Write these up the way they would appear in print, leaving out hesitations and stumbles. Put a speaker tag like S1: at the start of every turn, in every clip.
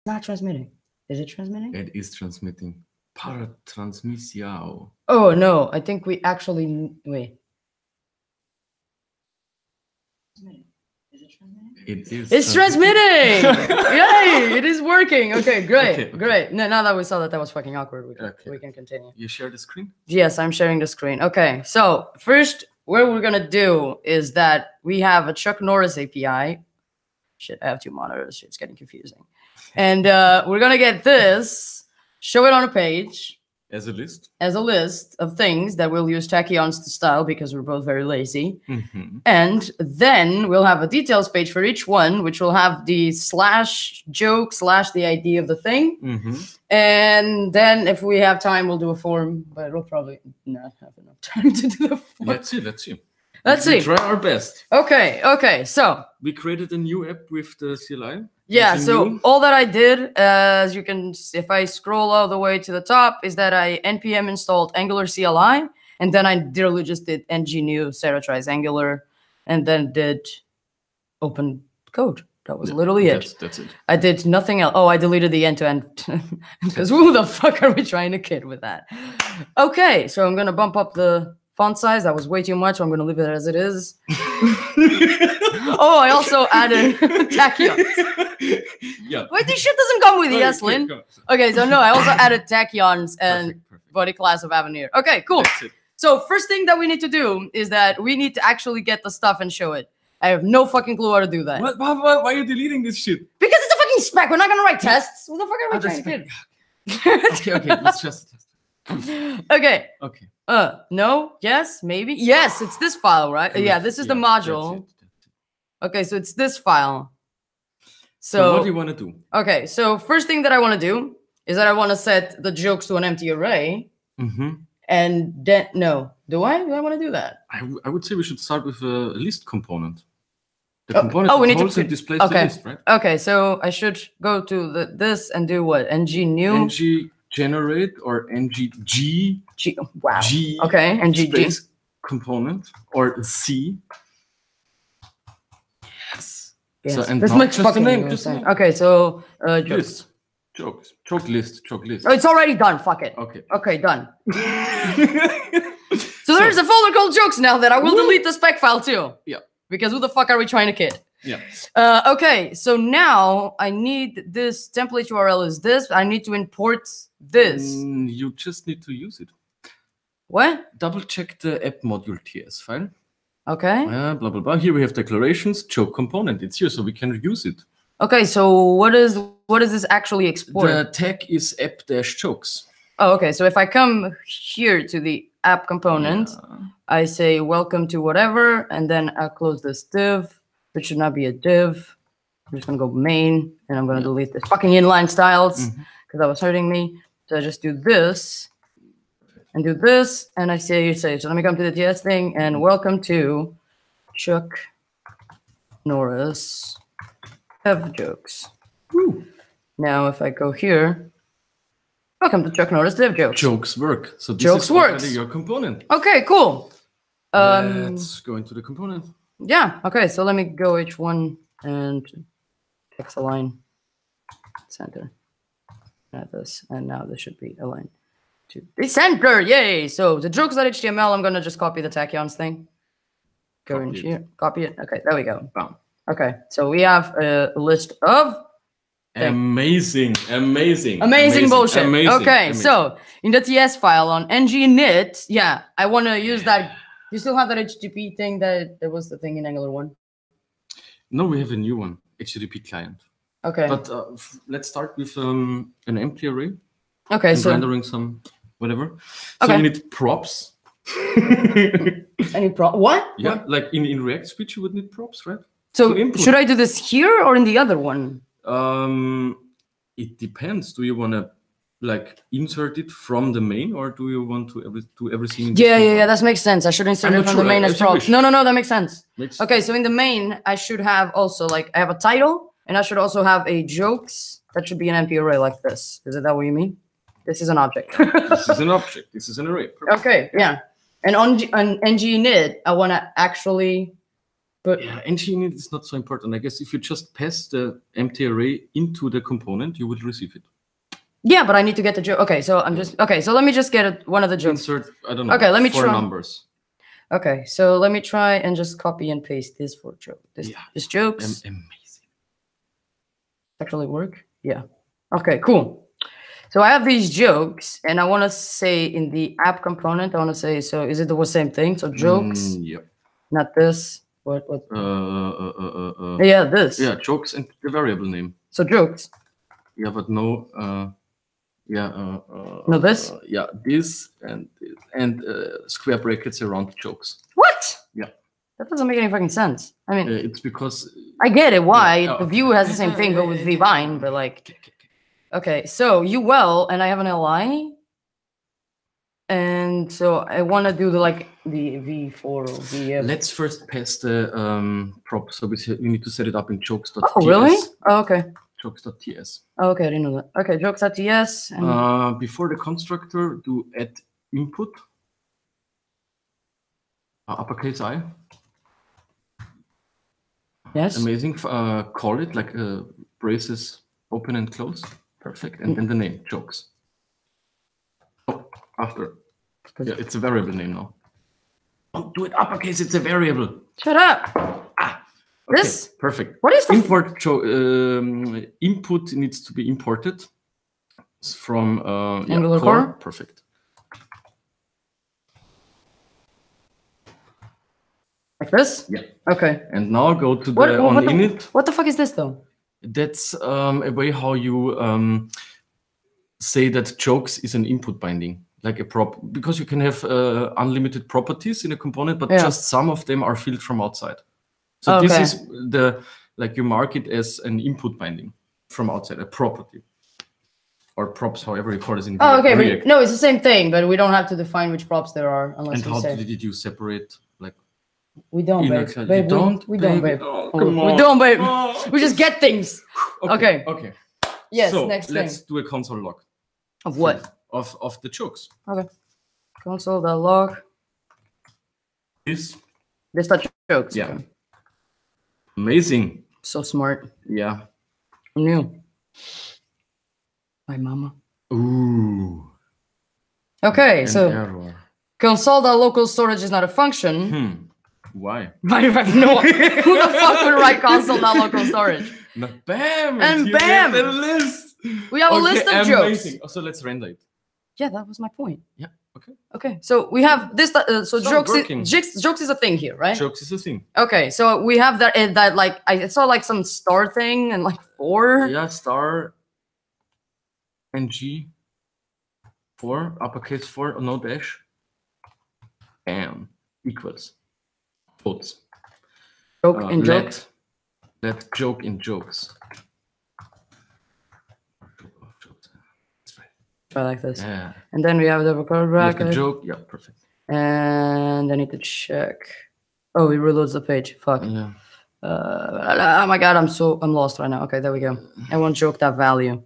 S1: not transmitting. Is it transmitting?
S2: It is transmitting. Paratransmissão.
S1: Oh no, I think we actually wait. Is it transmitting?
S2: It is.
S1: It's transmitting! Yay! It is working. Okay, great,
S2: Okay.
S1: great. No, now that we saw that was fucking awkward, we can continue.
S2: You share the screen?
S1: Yes, I'm sharing the screen. Okay, so first, what we're gonna do is that we have a Chuck Norris API. Shit, I have 2 monitors. It's getting confusing. And we're gonna get this, show it on a page.
S2: As a list?
S1: As a list of things that we'll use tachyons to style because we're both very lazy.
S2: Mm-hmm.
S1: And then we'll have a details page for each one, which will have the /joke / the ID of the thing.
S2: Mm-hmm.
S1: And then if we have time, we'll do a form, but we'll probably not have enough time to do the form.
S2: Let's see.
S1: Let's see.
S2: Try our best.
S1: Okay, so.
S2: We created a new app with the CLI.
S1: Yeah, so all that I did, as you can, if I scroll all the way to the top, is that I npm installed Angular CLI, and then I literally just did ng new Sara tries Angular, and then did open code. That was literally it.
S2: That's it.
S1: I did nothing else. Oh, I deleted the end-to-end, because who the fuck are we trying to kid with that? Okay, so I'm going to bump up the font size. That was way too much. So I'm going to leave it as it is. Oh, I also added tachyons.
S2: Yeah.
S1: Wait, this shit doesn't come with yes, Lynn. Okay, so no, I also added tachyons and
S2: perfect.
S1: body class of Avenir. Okay, cool. So first thing that we need to do is that we need to actually get the stuff and show it. I have no fucking clue how to do that.
S2: Why are you deleting this shit?
S1: Because it's a fucking spec. We're not going to write tests. What the fuck are we trying to kid?
S2: Okay, let's just test.
S1: Okay.
S2: Okay.
S1: No, yes, maybe. Yes, it's this file, right? Yeah, this is the module.
S2: That's it.
S1: Okay, so it's this file. So
S2: what do you want to do?
S1: Okay, so first thing that I want to do is that I want to set the jokes to an empty array.
S2: Mm-hmm.
S1: And then, no. Do I want to do that?
S2: I would say we should start with a list component. The component
S1: we need
S2: holds
S1: to
S2: and displays the list, right?
S1: Okay, so I should go to this and do what? ng new?
S2: ng generate or ng g.
S1: Wow.
S2: G.
S1: Okay, ng g.
S2: Component or C.
S1: Yes.
S2: So, and
S1: this
S2: not
S1: makes
S2: just
S1: fucking
S2: the name,
S1: sense. Okay, so
S2: list. Jokes. Joke list.
S1: Oh, it's already done. Fuck it. Okay, done. So there's a folder called jokes now that I will delete the spec file too.
S2: Yeah.
S1: Because who the fuck are we trying to kid?
S2: Yeah.
S1: Okay, so now I need this template URL is this. I need to import this.
S2: You just need to use it.
S1: What?
S2: Double check the app module TS file.
S1: Okay.
S2: Blah, blah, blah. Here we have declarations, joke component. It's here, so we can use it.
S1: Okay, so what is this actually export?
S2: The tag is app-jokes.
S1: Oh, okay. So if I come here to the app component, I say welcome to whatever, and then I'll close this div. It should not be a div. I'm just gonna go main, and I'm gonna delete this fucking inline styles because that was hurting me. So I just do this and do this, and I say, so let me come to the TS thing, and welcome to Chuck Norris Dev Jokes. Woo. Now if I go here, welcome to Chuck Norris Dev Jokes.
S2: Jokes work. So this
S1: jokes
S2: is already your component.
S1: Okay, cool.
S2: Let's go into the component.
S1: Yeah, okay, so let me go H1 and fix align center. Add this, and now this should be aligned to the center. Yay! So the jokes.html, I'm gonna just copy the tachyons thing. Go in here, copy it. Okay, there we go. Boom. Okay, so we have a list of
S2: amazing bullshit.
S1: Okay, so in the TS file on ng-init, yeah, I want to use that. You still have that HTTP thing that there was the thing in Angular 1?
S2: No, we have a new one, HTTP client.
S1: Okay.
S2: But let's start with an empty array.
S1: Okay,
S2: and
S1: so
S2: rendering some whatever.
S1: Okay.
S2: So you need props.
S1: Any prop? What?
S2: Yeah,
S1: what?
S2: like in React speech, you would need props, right?
S1: So should I do this here or in the other one?
S2: It depends. Do you want to like insert it from the main, or do you want to do everything?
S1: Yeah, that makes sense. I should insert it from the main as props. No, that makes sense. Okay, so in the main, I should have also like I have a title, and I should also have a jokes that should be an empty array like this. Is it that what you mean? This is an object.
S2: This is an object. This is an array. Perfect.
S1: Okay, yeah. And on ng-init, I want to actually But
S2: yeah, ng-init is not so important. I guess if you just pass the empty array into the component, you will receive it.
S1: yeah, but I need to get the joke. Okay, so I'm just okay. So let me just get one of the jokes.
S2: Insert, I don't know.
S1: Okay, let me
S2: 4
S1: try.
S2: numbers.
S1: Okay, so let me try and just copy and paste this for joke. This jokes
S2: Amazing.
S1: actually work. Yeah. Okay, cool. So I have these jokes, and I want to say in the app component, I want to say, so is it the same thing? So jokes,
S2: Yep.
S1: not this. What?
S2: Yeah,
S1: Yeah, this.
S2: jokes and the variable name.
S1: So jokes.
S2: Yeah, but no.
S1: No, this.
S2: Yeah, this and square brackets around jokes.
S1: What?
S2: Yeah.
S1: That doesn't make any fucking sense. I mean,
S2: It's because
S1: I get it. Why
S2: Yeah,
S1: the view has the same thing, but with vbind. But like, okay, so UL and I have an li, and so I want to do the v4 or vf.
S2: Let's first pass the prop. So we need to set it up in jokes.ts.
S1: Oh, really? Oh, okay.
S2: Jokes.ts.
S1: Oh, okay, I didn't know that. Okay, jokes.ts. And
S2: before the constructor, do add input. Uppercase I.
S1: Yes.
S2: Amazing. Call it like braces open and close. Perfect. And then the name, jokes. Oh, after. Yeah, it's a variable name now. Don't do it uppercase, it's a variable.
S1: Shut up.
S2: Okay,
S1: This?
S2: perfect.
S1: What is the
S2: input needs to be imported from
S1: Angular core?
S2: Perfect.
S1: Like this?
S2: Yeah.
S1: Okay.
S2: And now go to the init.
S1: What the fuck is this though?
S2: That's a way how you say that jokes is an input binding, like a prop, because you can have unlimited properties in a component, but just some of them are filled from outside. So this is you mark it as an input binding from outside, a property. Or props, however you call it in React.
S1: No, it's the same thing, but we don't have to define which props there are unless
S2: and
S1: we say.
S2: And how did you separate, like...
S1: We don't, babe.
S2: You don't?
S1: We don't, babe.
S2: Oh, come on.
S1: We don't, babe.
S2: Oh.
S1: We just get things. Okay. Yes,
S2: so
S1: next
S2: let's do a console log.
S1: Of what?
S2: Of the jokes.
S1: Okay. Console.log.
S2: This
S1: jokes.
S2: Yeah.
S1: Okay.
S2: Amazing.
S1: So smart.
S2: Yeah.
S1: Who knew? My mama.
S2: Ooh.
S1: Okay, so
S2: error.
S1: Console.local storage is not a function.
S2: Why?
S1: I have no idea. Who the fuck would write console.local storage?
S2: Bam!
S1: And bam!
S2: The list.
S1: We have a list of jokes.
S2: So let's render it.
S1: Yeah, that was my point.
S2: Yeah. Okay.
S1: Okay. So we have this. So jokes is a thing here, right?
S2: Jokes is a thing.
S1: Okay. So we have that like I saw like some star thing and like 4.
S2: Yeah, star. NG 4 uppercase 4 no dash. Bam equals quotes.
S1: Joke in jokes.
S2: Let joke in jokes.
S1: Try like this.
S2: Yeah.
S1: And then we have the bracket.
S2: The joke. Yeah, perfect.
S1: And I need to check. Oh, it reloads the page. Fuck.
S2: Yeah.
S1: Oh my god, I'm lost right now. Okay, there we go. I want joke that value.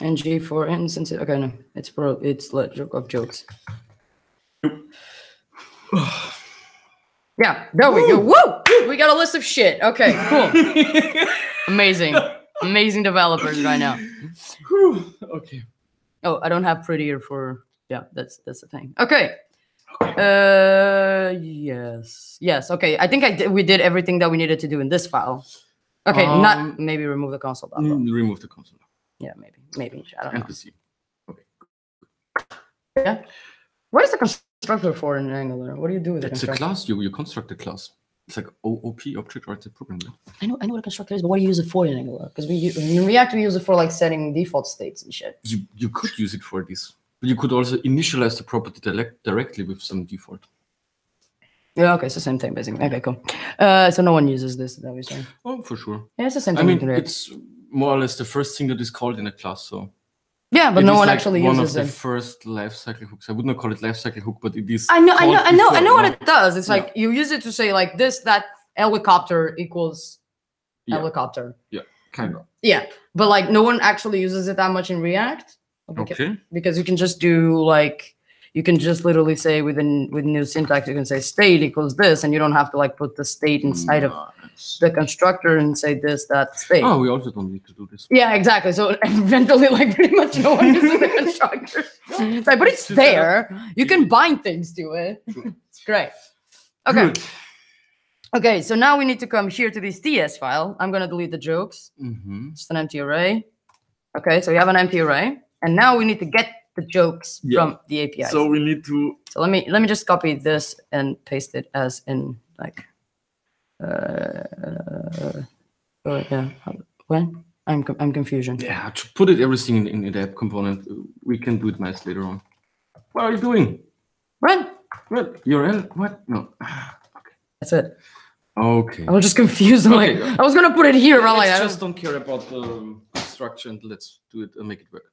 S1: NG for instance. Okay, no, it's let joke of jokes. Yeah, there we go. Woo! We got a list of shit. Okay, cool. Amazing developers right now.
S2: Okay.
S1: Oh, I don't have prettier for. Yeah, that's the thing. Okay. Yes. Okay, I think we did everything that we needed to do in this file. Okay, not maybe remove the console.
S2: Remove the console.
S1: Yeah, maybe. I don't know.
S2: NPC. Okay.
S1: Yeah. What is the constructor for in Angular? What do you do with it?
S2: It's a class. You construct a class. It's like OOP, object-oriented programming.
S1: I know what a constructor is, but what do you use it for in Angular? Because in React we use it for like setting default states and shit.
S2: You could use it for this, but you could also initialize the property directly with some default.
S1: Yeah, okay, it's the same thing basically. Okay, cow. So no one uses this, is that what you're saying?
S2: Oh, for sure.
S1: Yeah, it's the same thing.
S2: I mean, it's more or less the first thing that is called in a class, so.
S1: Yeah, but no one actually uses it.
S2: One of the first lifecycle hooks. I would not call it lifecycle hook, but it is.
S1: I know what it does. It's like you use it to say like this, that helicopter equals helicopter.
S2: Yeah. Kind of.
S1: Yeah, but like no one actually uses it that much in React.
S2: Okay.
S1: Because you can just do like you can just literally say with new syntax you can say state equals this, and you don't have to like put the state inside of the constructor and say this that state.
S2: Oh, we also don't need to do this.
S1: Yeah, exactly. So eventually, like pretty much no one uses the constructor. It's like, but it's there. You can bind things to it. It's great. Okay.
S2: Good.
S1: Okay, so now we need to come here to this TS file. I'm gonna delete the jokes. Just an empty array. Okay, so we have an empty array, and now we need to get the jokes from the API.
S2: So we need to.
S1: So let me just copy this and paste it as in like. Yeah. When I'm confusion.
S2: Yeah, to put it everything in the app component. We can do it nice later on. What are you doing?
S1: Run.
S2: What? URL? What? No.
S1: Okay. That's it.
S2: Okay.
S1: I was just confused. I'm like, I was gonna put it here.
S2: Let's
S1: like,
S2: just don't care about the structure and let's do it and make it work.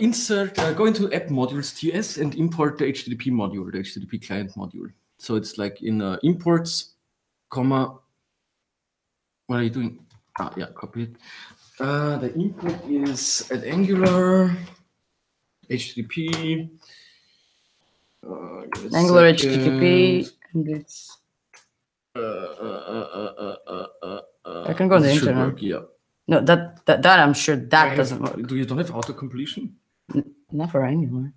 S2: Insert, go into app modules TS and import the HTTP module, the HTTP client module. So it's like in imports, comma. What are you doing? Ah, yeah, copy it. The input is at Angular, HTTP.
S1: Angular HTTP, and it's. I can go on the internet.
S2: Work, yeah.
S1: No, that I'm sure that doesn't work.
S2: Do you don't have auto completion?
S1: Not for Angular.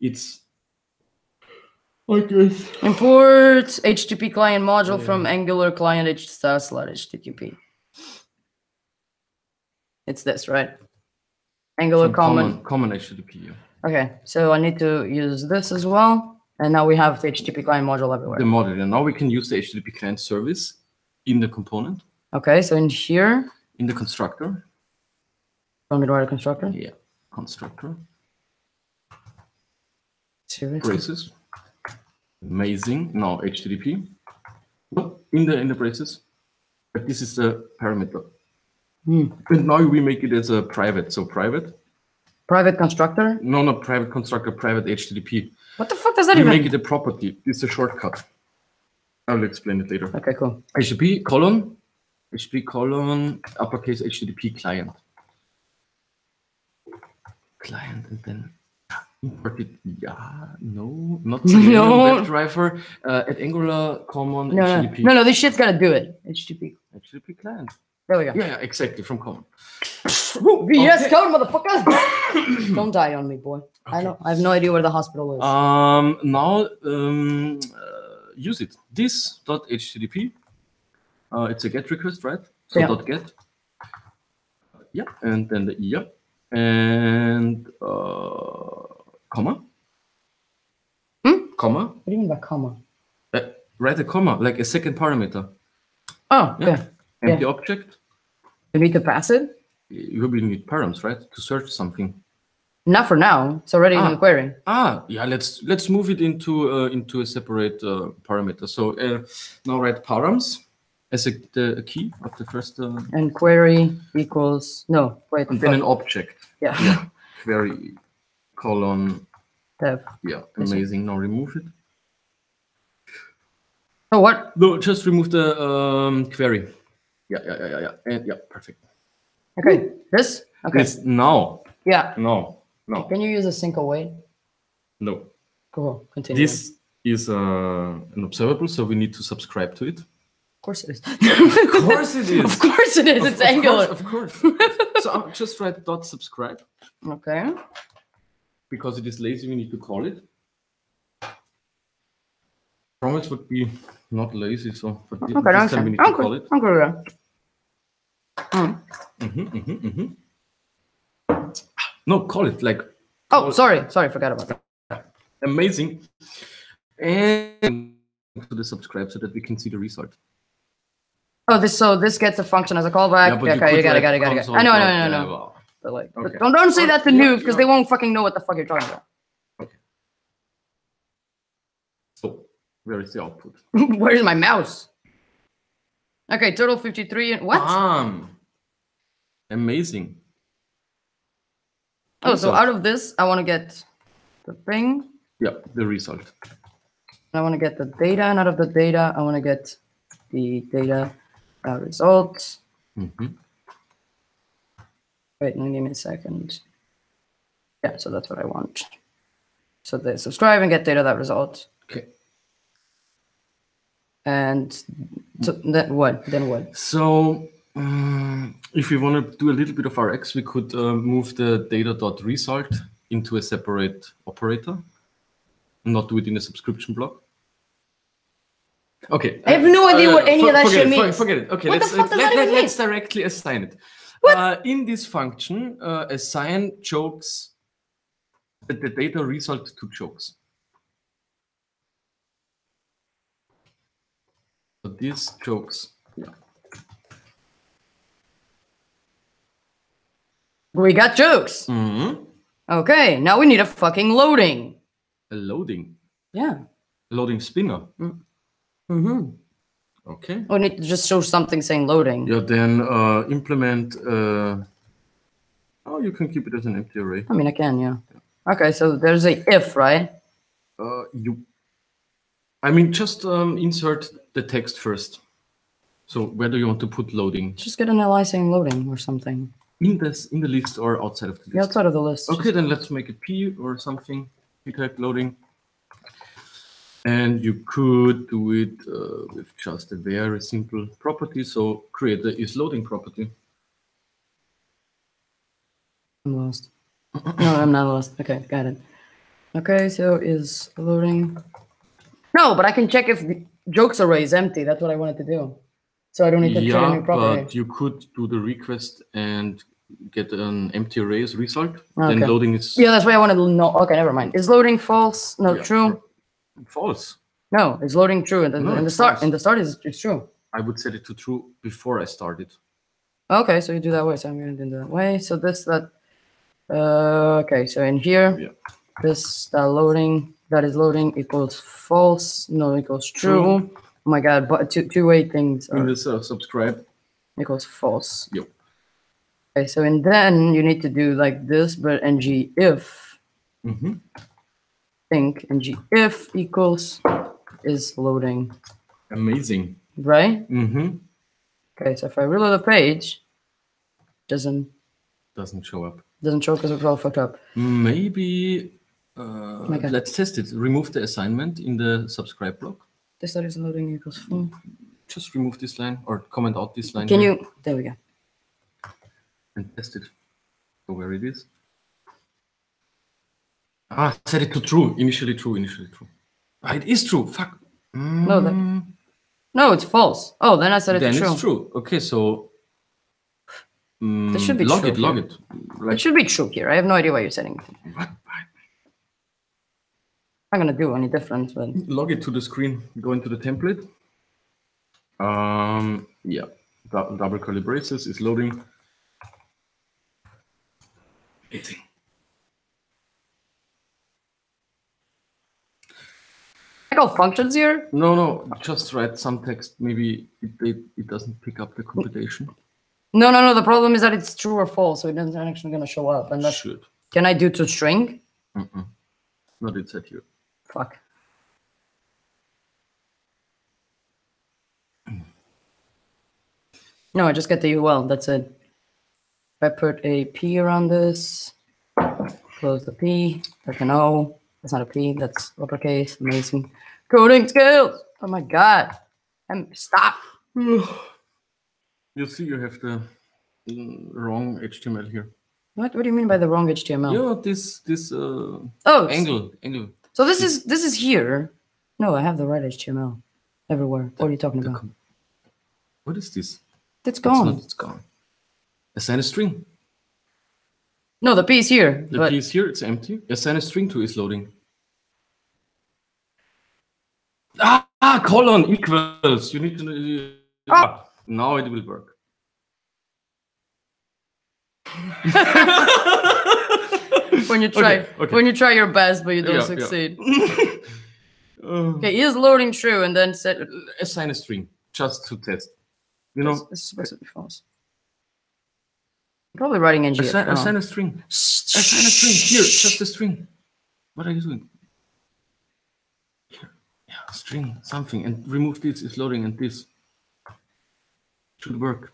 S2: It's like this.
S1: Import HTTP client module from Angular client HTTP. It's this, right? Angular common
S2: HTTP. Yeah.
S1: Okay, so I need to use this as well. And now we have the HTTP client module everywhere.
S2: The module, and now we can use the HTTP client service in the component.
S1: Okay, so in here.
S2: In the constructor.
S1: Want me to write a constructor?
S2: Yeah, constructor.
S1: Seriously?
S2: Braces. Amazing. Now HTTP. In the braces. But this is the parameter. And now we make it as a private. So private.
S1: Private constructor?
S2: No, not private constructor, private HTTP.
S1: What the fuck does that
S2: we
S1: even
S2: make it a property. It's a shortcut. I will explain it later.
S1: Okay, cool.
S2: HTTP colon uppercase HTTP client. Client and then import it. Yeah, no, not
S1: no.
S2: WebDriver at Angular common HTTP.
S1: No, this shit's gotta do it. HTTP
S2: client.
S1: There we go.
S2: Yeah, exactly, from common.
S1: VS Code, motherfucker! Don't die on me, boy. Okay. I have no idea where the hospital is.
S2: Now use it. This.http. It's a GET request, right? So
S1: yeah.
S2: .get. Yeah, and then the yep, and comma. Comma.
S1: What do you mean by comma?
S2: Write a comma, like a second parameter.
S1: Oh, yeah.
S2: Empty object.
S1: You need to pass it?
S2: You will need params, right? To search something.
S1: Not for now. It's already in the query.
S2: Yeah. Let's move it into a separate parameter. So now write params as the key of the first.
S1: And query equals
S2: And then an object.
S1: Yeah.
S2: Query colon.
S1: Dev.
S2: Yeah. Amazing. Now remove it.
S1: Oh, what?
S2: No, just remove the query. Yeah. And yeah, perfect.
S1: Okay. This? Okay.
S2: This now.
S1: Yeah.
S2: No.
S1: Can you use a sync away?
S2: No.
S1: Cool. Continue.
S2: This is an observable, so we need to subscribe to it.
S1: Of course it is.
S2: Of course it is.
S1: Of course it is. It's Angular.
S2: Of course. So I'll just write .subscribe.
S1: Okay.
S2: Because it is lazy, we need to call it. Promise would be not lazy, so but this time we need to call it. No, call it like.
S1: Oh, sorry, forgot about that.
S2: Amazing. And to the subscribe so that we can see the result.
S1: Oh, this gets a function as a callback.
S2: Yeah,
S1: okay, you got it. I know. But like, okay. Don't say that to noobs because they won't fucking know what the fuck you're talking about.
S2: Okay. So where is the output?
S1: Where is my mouse? Okay, total 53 and what?
S2: Amazing.
S1: Oh, so out of this, I want to get the thing.
S2: Yeah, the result.
S1: I want to get the data, and out of the data, I want to get the data result.
S2: Mm-hmm.
S1: Wait, no, give me a second. Yeah, so that's what I want. So they subscribe and get data that result.
S2: Okay.
S1: And so then what? Then what?
S2: So if we want to do a little bit of Rx, we could move the data.result into a separate operator, and not do it in a subscription block. Okay.
S1: I have no idea what any of that shit means.
S2: Forget it. Okay,
S1: What the fuck does that even mean?
S2: let's directly assign it. In this function, assign jokes, the data result to jokes. So these jokes. Yeah.
S1: We got jokes.
S2: Mm-hmm.
S1: Okay, now we need a fucking loading.
S2: A loading.
S1: Yeah.
S2: Loading spinner.
S1: Mm-hmm.
S2: Okay.
S1: We need to just show something saying loading.
S2: Yeah, then implement. Oh, you can keep it as an empty array.
S1: I mean, I can, yeah. Okay, so there's a if, right?
S2: I mean, just insert the text first. So where do you want to put loading?
S1: Just get an li saying loading or something.
S2: In the list or outside of the list?
S1: Yeah, outside of the list.
S2: Okay, then let's make a P or something. P type loading. And you could do it with just a very simple property. So create the isLoading property.
S1: I'm lost. No, I'm not lost. Okay, got it. Okay, so is loading. No, but I can check if the jokes array is empty. That's what I wanted to do. So I don't need to create a new property.
S2: But you could do the request and get an empty array as result.
S1: Okay.
S2: Then loading is...
S1: Yeah, that's why I wanted to know. Okay, never mind. Is loading false? No, true?
S2: False.
S1: No, it's loading true. In the start, it's true.
S2: I would set it to true before I started.
S1: Okay, so you do that way. So I'm going to do that way. So okay, so in here, this loading, that is loading equals false. No equals true. Oh my god, but two-way things.
S2: In this subscribe
S1: equals false.
S2: Yep.
S1: Okay, so and then you need to do like this, but ng if think ng if equals is loading.
S2: Amazing.
S1: Right? Okay, so if I reload the page, doesn't
S2: show up.
S1: Doesn't show because it's all fucked up.
S2: Maybe let's test it. Remove the assignment in the subscribe block.
S1: This is loading equals full.
S2: Just remove this line or comment out this line.
S1: Can you? There we go.
S2: And test it. So where it is. Set it to true. Initially true. It is true. Fuck.
S1: No, it's false. Oh, then I said it's true.
S2: Then it's true. Okay, so
S1: this should be
S2: log
S1: true.
S2: Log it.
S1: It should be true here. I have no idea why you're setting it.
S2: What?
S1: I'm not gonna do any different, but
S2: log it to the screen. Go into the template. Yeah. Double curly braces is loading. Amazing.
S1: all functions here?
S2: No. Just write some text. Maybe it doesn't pick up the computation.
S1: No. The problem is that it's true or false, so it isn't actually going to show up. And that
S2: should.
S1: Can I do to string?
S2: Not it said here.
S1: Fuck. No, I just get the UL. That's it. If I put a P around this, close the P, that's an O. That's not a P. That's uppercase. Amazing. Coding skills. Oh my god. Stop.
S2: You see, you have the wrong HTML here.
S1: What do you mean by the wrong HTML?
S2: Yeah, this angle.
S1: So this is here. No, I have the right HTML everywhere. What are you talking about?
S2: What is this?
S1: It's gone.
S2: It's gone. Assign a string.
S1: No, the P is here.
S2: The P is here. It's empty. Assign a string to is loading. Colon equals. You need to. Now it will work.
S1: When you try, when you try your best, but you don't succeed. Okay, is loading true, and then set
S2: assign a string just to test. You know,
S1: it's supposed to be false. I'm probably writing ng.
S2: Assign a string. Assign a string. Here, just a string. What are you doing? Here, string something, and remove this is loading and this. Should work.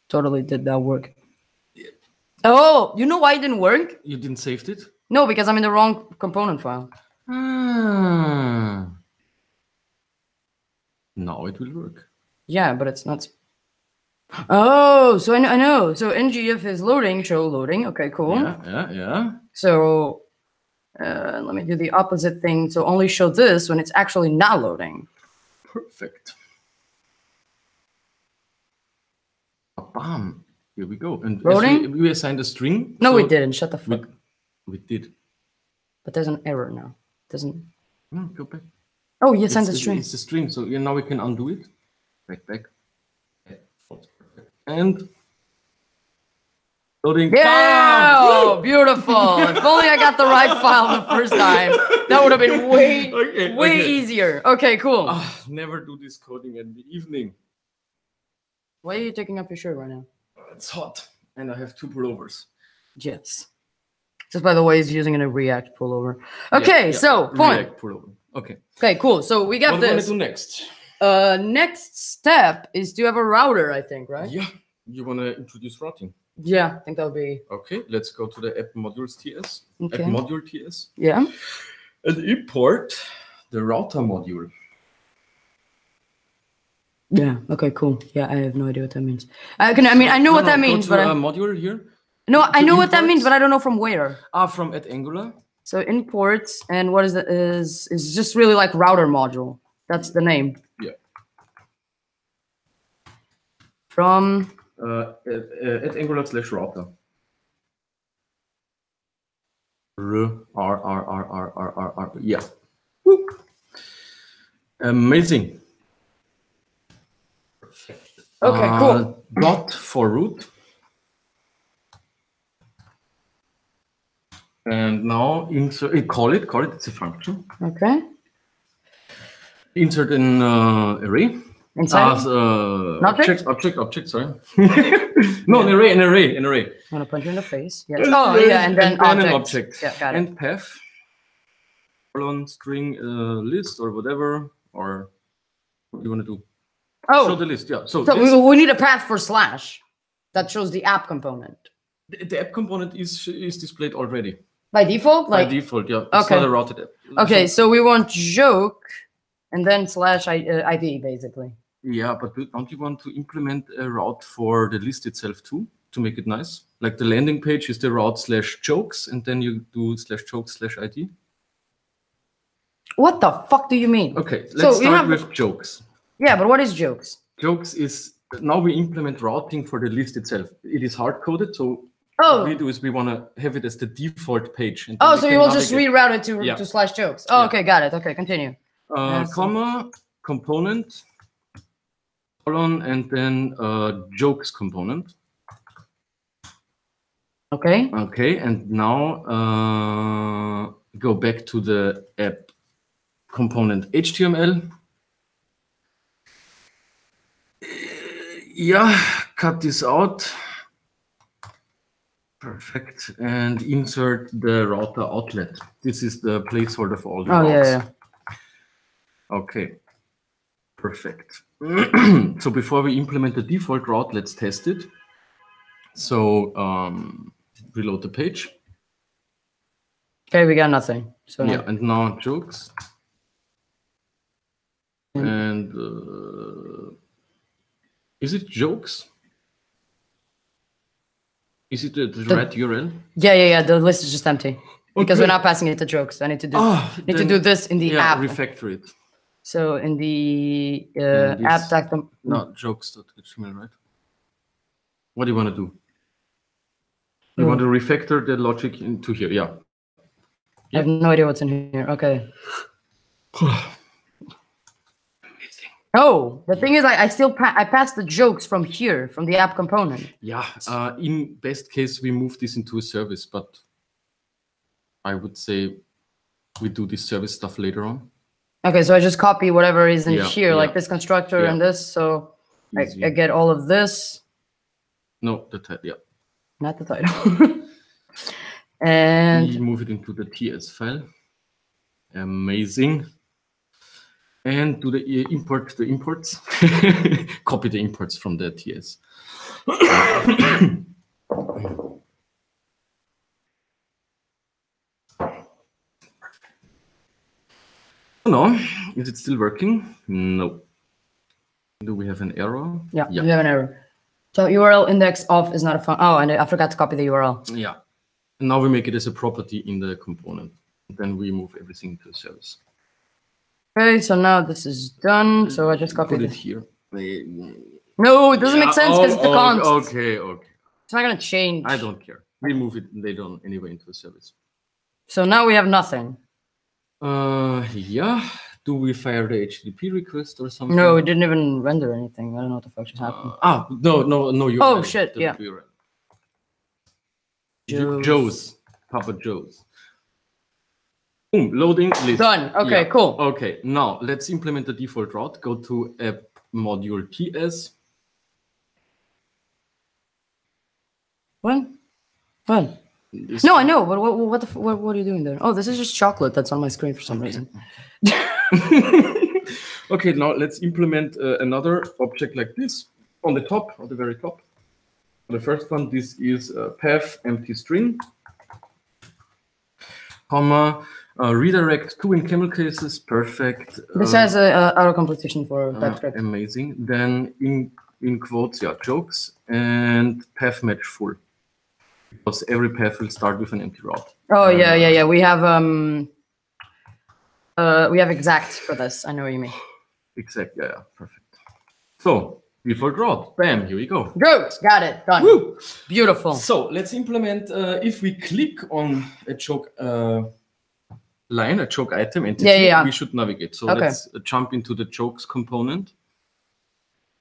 S1: Totally did that work. Oh, you know why it didn't work?
S2: You didn't save it?
S1: No, because I'm in the wrong component file.
S2: Ah. Now it will work.
S1: Yeah, but it's not. Oh, so I know. So ngif is loading, show loading. Okay, cool.
S2: Yeah.
S1: So let me do the opposite thing. So only show this when it's actually not loading.
S2: Perfect. Bam. Here we go. And we assigned a string.
S1: No, we didn't. Shut the fuck.
S2: We did.
S1: But there's an error now. It doesn't.
S2: No, go back.
S1: Oh, you assigned a string.
S2: It's a string. So now we can undo it. Back. And loading.
S1: Yeah, oh, beautiful. If only I got the right file the first time. That would have been way easier. Okay, cool.
S2: Never do this coding in the evening.
S1: Why are you taking off your shirt right now?
S2: It's hot, and I have 2 pullovers.
S1: Yes. Just by the way, he's using a React pullover. Okay, so point.
S2: React pullover. Okay.
S1: Okay, cool. So we got this.
S2: What do you want to do next?
S1: Next step is to have a router, I think, right?
S2: Yeah. You want to introduce routing?
S1: Yeah, I think that'll be.
S2: Okay, let's go to the app modules TS.
S1: Okay.
S2: App module TS.
S1: Yeah.
S2: And import the router module.
S1: Yeah. Okay. Cool. Yeah, I have no idea what that means. I know what that means, but
S2: module here.
S1: No, I know what that means, but I don't know from where.
S2: From @Angular.
S1: So imports, and what is it? Is just really like router module. That's the name.
S2: Yeah.
S1: From
S2: @Angular/router. R. Yeah. Woo. Amazing.
S1: Okay, cool.
S2: Dot for root. And now insert. Call it. It's a function.
S1: Okay.
S2: Insert an array.
S1: Inside.
S2: Object. Sorry. No, an array.
S1: I'm gonna punch you in the face. Yes. Oh yeah, and then
S2: an object.
S1: Yeah, got it.
S2: And path. String list or whatever. Or what do you want to do?
S1: Oh.
S2: Show the list. Yeah. So
S1: we need a path for slash that shows the app component.
S2: The app component is displayed already.
S1: By default?
S2: By default, yeah. It's
S1: okay.
S2: not a routed app.
S1: Okay, so we want joke and then slash ID, basically.
S2: Yeah, but don't you want to implement a route for the list itself too, to make it nice? Like the landing page is the route /jokes, and then you do /jokes/ID.
S1: What the fuck do you mean?
S2: Okay, let's start with jokes.
S1: Yeah, but what is jokes?
S2: Jokes is, now we implement routing for the list itself. It is hard-coded, so what we do is we want to have it as the default page. And
S1: so you will just reroute it to /jokes. Oh, yeah. Okay, got it. Okay, continue.
S2: Comma, component, colon, and then jokes component.
S1: Okay.
S2: Okay, and now go back to the app component HTML. Yeah, cut this out. Perfect. And insert the router outlet. This is the placeholder for all the routes.
S1: Yeah.
S2: Okay. Perfect. So before we implement the default route, let's test it. So reload the page.
S1: Okay, we got nothing. So
S2: yeah, and now jokes. And is it jokes? Is it the right URL?
S1: Yeah. The list is just empty because we're not passing it to jokes. I need to do this in the app.
S2: Refactor it.
S1: So in the app tag.
S2: No, jokes.html, right? What do you want to do? You want to refactor the logic into here, yeah.
S1: I have no idea what's in here. Okay. Oh, the thing is, I passed the jokes from here, from the app component.
S2: Yeah, in best case, we move this into a service, but I would say we do this service stuff later on.
S1: Okay, so I just copy whatever is in here, like this constructor and this, so I get all of this.
S2: No, the title,
S1: not the title. And
S2: we move it into the TS file. Amazing. And do the import the imports. Copy the imports from the TS. No, is it still working? No. Do we have an error?
S1: Yeah, we have an error. So URL index of is not a function. Oh, and I forgot to copy the URL.
S2: Yeah. And now we make it as a property in the component. Then we move everything to a service.
S1: Okay, so now this is done. So I just copied
S2: Put it
S1: it.
S2: here.
S1: No, it doesn't make sense because it's the const.
S2: Okay.
S1: It's not gonna change.
S2: I don't care. We move it later on anyway into a service.
S1: So now we have nothing.
S2: Yeah. Do we fire the HTTP request or something?
S1: No, it didn't even render anything. I don't know what the fuck just happened.
S2: No. You.
S1: Oh shit! Yeah.
S2: Joe's. Papa Joe's. Boom. Loading list.
S1: Done. Okay.
S2: Yeah.
S1: Cool.
S2: Okay. Now let's implement the default route. Go to app module TS.
S1: What? No, I know, but what are you doing there? Oh, this is just chocolate that's on my screen for some reason.
S2: Okay, now let's implement another object like this on the top, on the very top. The first one, this is path empty string, comma, redirect to in camel cases, perfect.
S1: This has a auto completion for TypeScript.
S2: Amazing. Then in quotes, yeah, jokes and path match full. Because every path will start with an empty route.
S1: Oh yeah. We have exact for this. I know what you mean.
S2: Exact, yeah, perfect. So default route, bam, here we go.
S1: Jokes, got it, done.
S2: Woo!
S1: Beautiful.
S2: So let's implement. If we click on a joke line, a joke item entity, we should navigate. So let's jump into the jokes component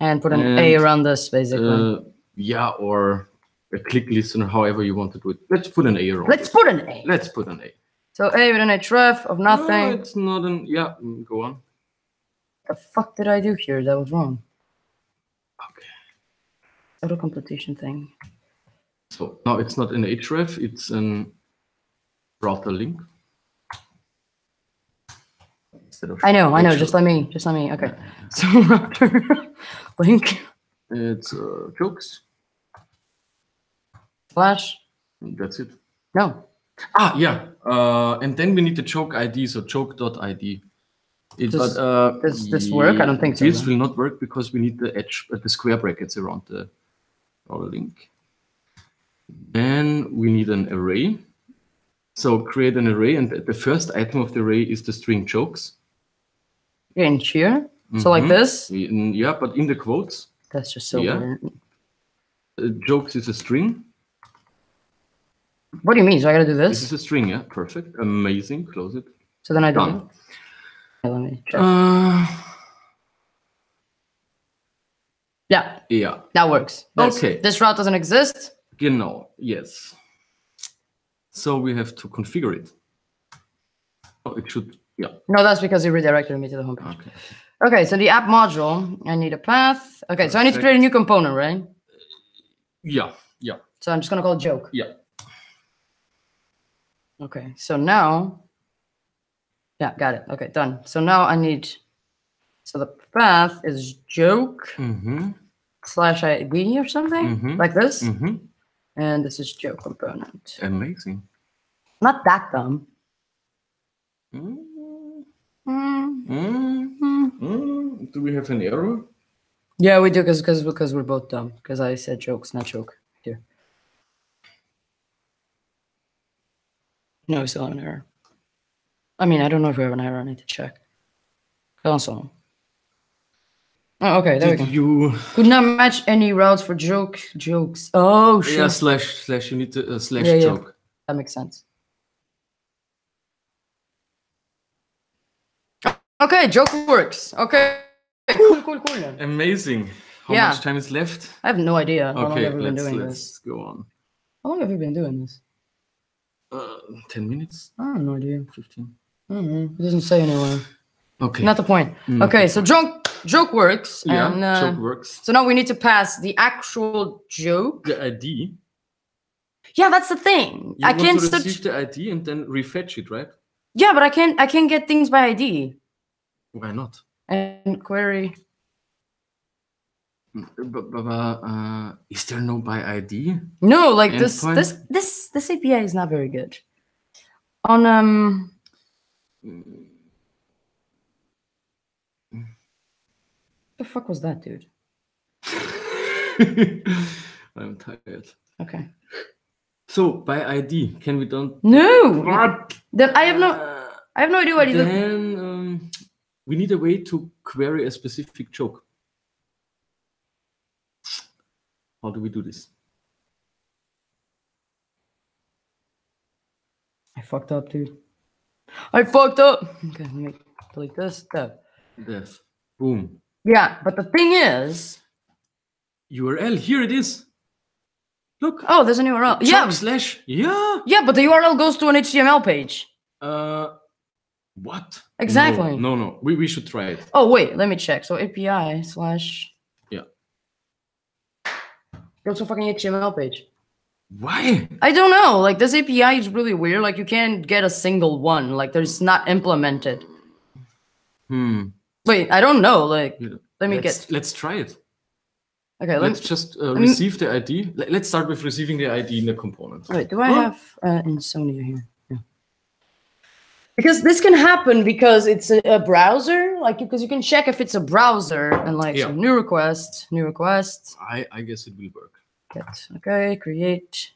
S1: and put an A around this, basically.
S2: Yeah, or a click listener, however you want to do it. Let's put an A around.
S1: Let's put an A.
S2: Let's put an A.
S1: So A with an href of nothing.
S2: No, it's not an. Yeah, go on.
S1: The fuck did I do here? That was wrong.
S2: Okay.
S1: Auto completion thing.
S2: So now it's not an href, it's an router link.
S1: I know. Just let me. Okay. So router link.
S2: It's jokes.
S1: Slash.
S2: That's it.
S1: No.
S2: Yeah. And then we need the joke ID, so joke.id.
S1: Does this work? I don't think so.
S2: This will not work because we need the square brackets around the link. Then we need an array. So create an array, and the first item of the array is the string jokes.
S1: In here? So like this?
S2: Yeah, but in the quotes.
S1: That's just so weird.
S2: Jokes is a string.
S1: What do you mean? So I gotta do this?
S2: This is a string, yeah. Perfect. Amazing. Close it.
S1: So then I do
S2: Done.
S1: Okay, let me check. Yeah. That works.
S2: Okay.
S1: This route doesn't exist?
S2: Genau. Yes. So we have to configure it. Oh, it should, yeah.
S1: No, that's because it redirected me to the homepage. Okay, so the app module, I need a path. Okay, so I need to create a new component, right?
S2: Yeah.
S1: So I'm just gonna call it joke.
S2: Yeah.
S1: Okay, so now, yeah, got it. Okay, done. So now I need, so the path is joke slash ID or something like this. And this is joke component.
S2: Amazing.
S1: Not that dumb.
S2: Do we have an error?
S1: Yeah, we do because we're both dumb. Because I said jokes, not joke. Here. No, we still have an error. I mean, I don't know if we have an error. I need to check. Console. Oh, okay, there we go.
S2: You
S1: could not match any routes for jokes. Oh, shit.
S2: Yeah, slash. You need to slash joke.
S1: That makes sense. Okay, joke works. Okay, cool.
S2: Amazing. How much time is left?
S1: I have no idea. How long
S2: Okay,
S1: have we been doing
S2: let's
S1: this?
S2: go on.
S1: How long have we been doing this?
S2: 10 minutes?
S1: I have no idea.
S2: 15.
S1: It doesn't say anywhere.
S2: Okay.
S1: Not the point. Okay, so joke works.
S2: Yeah,
S1: and,
S2: joke works.
S1: So now we need to pass the actual joke.
S2: The ID.
S1: Yeah, that's the thing.
S2: You want to receive the ID and then refetch it, right?
S1: Yeah, but I can't get things by ID.
S2: Why not?
S1: And query.
S2: Is there no by ID?
S1: No, like
S2: Endpoint?
S1: this API is not very good. On the fuck was that, dude?
S2: I'm tired.
S1: Okay.
S2: So by ID, can we don't?
S1: No.
S2: What?
S1: Then I have no idea what it is.
S2: Then we need a way to query a specific joke. How do we do this?
S1: I fucked up, dude. I fucked up. Okay, let me delete this.
S2: Dev. Boom.
S1: Yeah, but the thing is,
S2: URL. Here it is. Look.
S1: oh, there's an URL. Yeah.
S2: Slash. Yeah.
S1: Yeah, but the URL goes to an HTML page.
S2: What?
S1: Exactly.
S2: No. We should try it.
S1: Oh wait, let me check. So API slash.
S2: Yeah.
S1: Go to a fucking HTML page.
S2: Why?
S1: I don't know. Like this API is really weird. Like you can't get a single one. Like there's not implemented. Wait, I don't know. Like
S2: Let's try it.
S1: Okay,
S2: let's just receive the ID. Let's start with receiving the ID in the component.
S1: Wait, do I have Insomnia here? Yeah. Because this can happen because it's a browser, like because you can check if it's a browser and like so new request.
S2: I guess it will work.
S1: Get okay, create.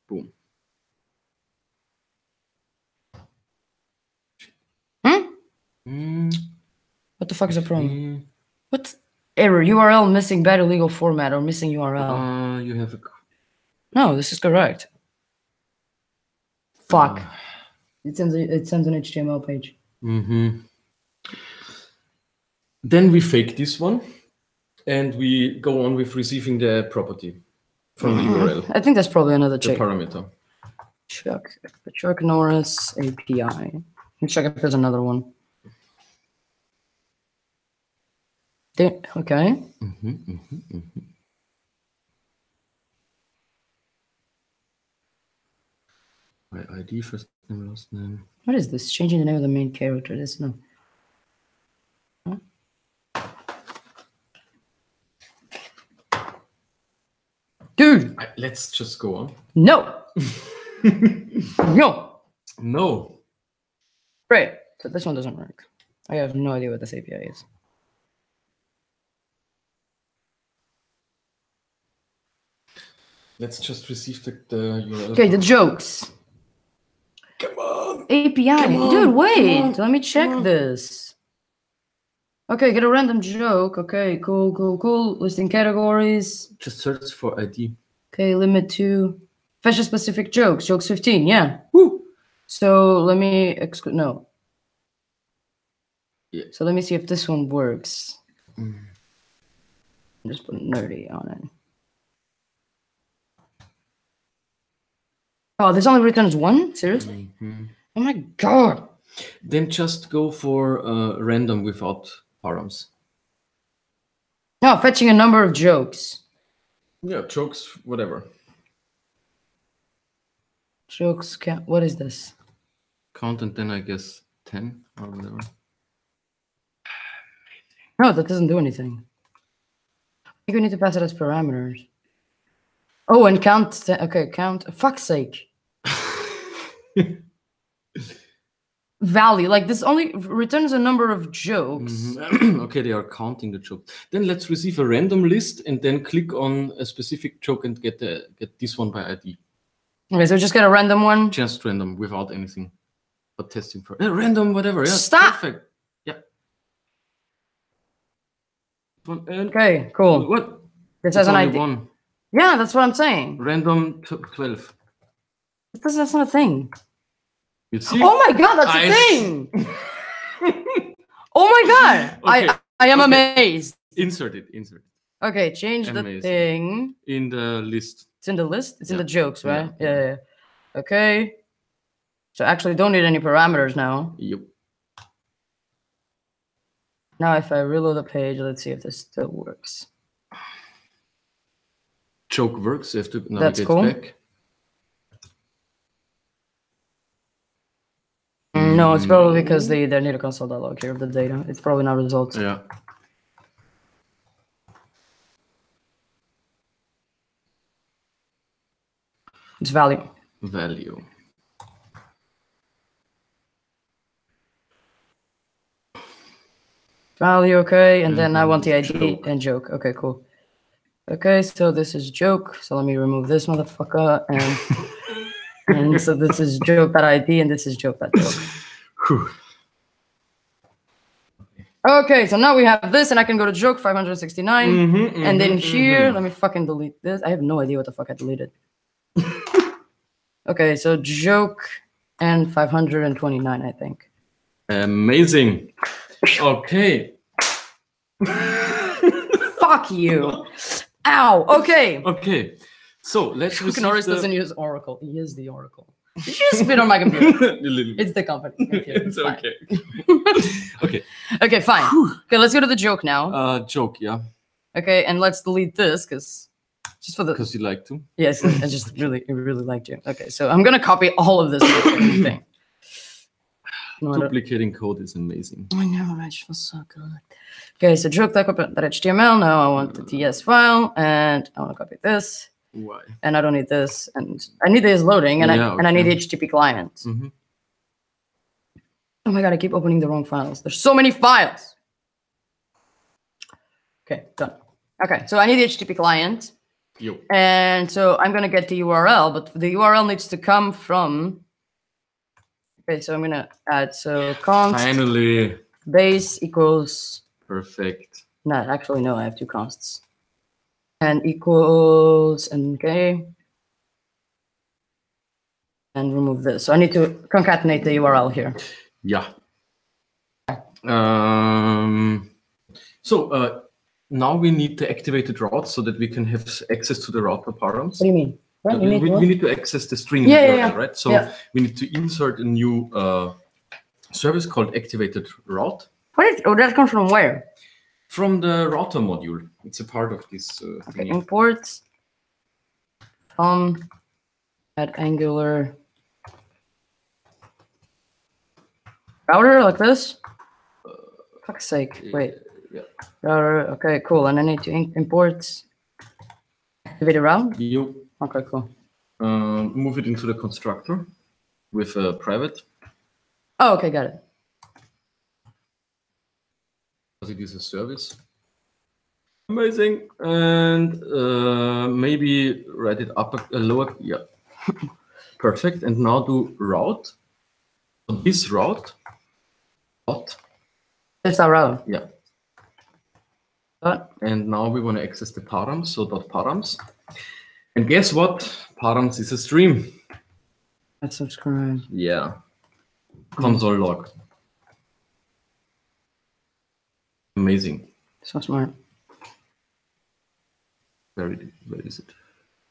S2: Boom.
S1: What the fuck is the problem? What error? URL missing bad illegal format or missing URL.
S2: You have a.
S1: No, this is correct. Fuck. It sends an HTML page.
S2: Then we fake this one, and we go on with receiving the property from the URL.
S1: I think that's probably another check.
S2: Parameter.
S1: Chuck Norris API. Let me check if there's another one. Okay.
S2: My ID, first name, last name.
S1: What is this? Changing the name of the main character. This no. Huh? Dude.
S2: Let's just go on.
S1: No. No. Great. So this one doesn't work. I have no idea what this API is.
S2: Let's just receive the URL.
S1: Okay, the jokes.
S2: Come on.
S1: API.
S2: Come on.
S1: Dude, wait. Let me check this. Okay, get a random joke. Okay, cool. Listing categories.
S2: Just search for ID.
S1: Okay, limit to fetch a specific jokes. Jokes 15, yeah.
S2: Woo.
S1: So let me exclude. No.
S2: Yeah.
S1: So let me see if this one works. Just put nerdy on it. Oh, this only returns one? Seriously? Oh my god.
S2: Then just go for random without params.
S1: No, fetching a number of jokes.
S2: Yeah, jokes, whatever.
S1: Jokes count. What is this?
S2: Count and then I guess 10 or whatever.
S1: No, that doesn't do anything. I think we need to pass it as parameters. Oh, and count. Okay, count. Fuck's sake. Value. Like this only returns a number of jokes.
S2: Okay, they are counting the joke. Then let's receive a random list and then click on a specific joke and get this one by ID.
S1: Okay, so just get a random one.
S2: Just random without anything, but testing for random whatever. Yeah,
S1: stop.
S2: Perfect. Yeah.
S1: Okay, cool.
S2: What?
S1: This has an ID.
S2: One.
S1: Yeah, that's what I'm saying.
S2: Random 12.
S1: That's not a thing.
S2: You see?
S1: Oh my god, that's a thing! Oh my god! Okay. I am amazed.
S2: Insert it.
S1: Okay, change the thing.
S2: In the list.
S1: It's in the list? It's in the jokes, right? Yeah. Okay. So actually don't need any parameters now.
S2: Yep.
S1: Now if I reload the page, let's see if this still works.
S2: Joke works. You have to navigate back.
S1: No, No, it's probably because they need a console dialog here of the data. It's probably not results.
S2: Yeah.
S1: It's value.
S2: Value.
S1: Value, okay, and then I want the ID and joke. Okay, cool. Okay, so this is joke. So let me remove this motherfucker, and so this is joke.id and this is joke.joke. Okay, so now we have this, and I can go to joke 569, and then here, let me fucking delete this. I have no idea what the fuck I deleted. Okay, so joke and 529, I think.
S2: Amazing. Okay.
S1: Fuck you. Ow. Okay.
S2: Okay. So let's receive
S1: Norris doesn't use Oracle. He is the Oracle. You just spit on my computer. It's the company.
S2: It's okay. Okay.
S1: Okay, fine. Okay, let's go to the joke now.
S2: Joke, yeah.
S1: Okay, and let's delete this because just for the.
S2: Because you like to.
S1: Yes, I just really liked you. Okay, so I'm gonna copy all of this thing.
S2: Duplicating code is amazing.
S1: I know, it feels so good. Okay, so joke.html. Now I want the TS file, and I want to copy this.
S2: Why?
S1: And I don't need this, and I need this loading, and I need the HTTP client. Oh my god, I keep opening the wrong files. There's so many files. Okay, done. Okay, so I need the HTTP client.
S2: Yo.
S1: And so I'm gonna get the URL, but the URL needs to come from. Okay, so I'm gonna add const.
S2: Finally.
S1: Base equals.
S2: Perfect.
S1: No, actually no, I have two consts. And equals and okay. And remove this. So I need to concatenate the URL here.
S2: Yeah. So now we need the activated route so that we can have access to the router params.
S1: What do you mean? What?
S2: We need to access the string URL, right? So we need to insert a new service called activated route.
S1: That comes from where?
S2: From the router module. It's a part of this.
S1: Okay, import at Angular router like this. Fuck's sake! Wait.
S2: Yeah.
S1: Router. Okay, cool. And I need to import activated route.
S2: Yep.
S1: Okay, cool.
S2: Move it into the constructor with a private.
S1: Oh, okay, got it.
S2: Because it is a service. Amazing. And maybe write it up a lower. Yeah. Perfect. And now do route. So this route. Dot.
S1: It's our route.
S2: Yeah.
S1: Dot.
S2: And now we want to access the params. So dot params. And guess what? Params is a stream.
S1: Let's subscribe.
S2: Yeah. Console log. Amazing.
S1: So smart.
S2: Where is it?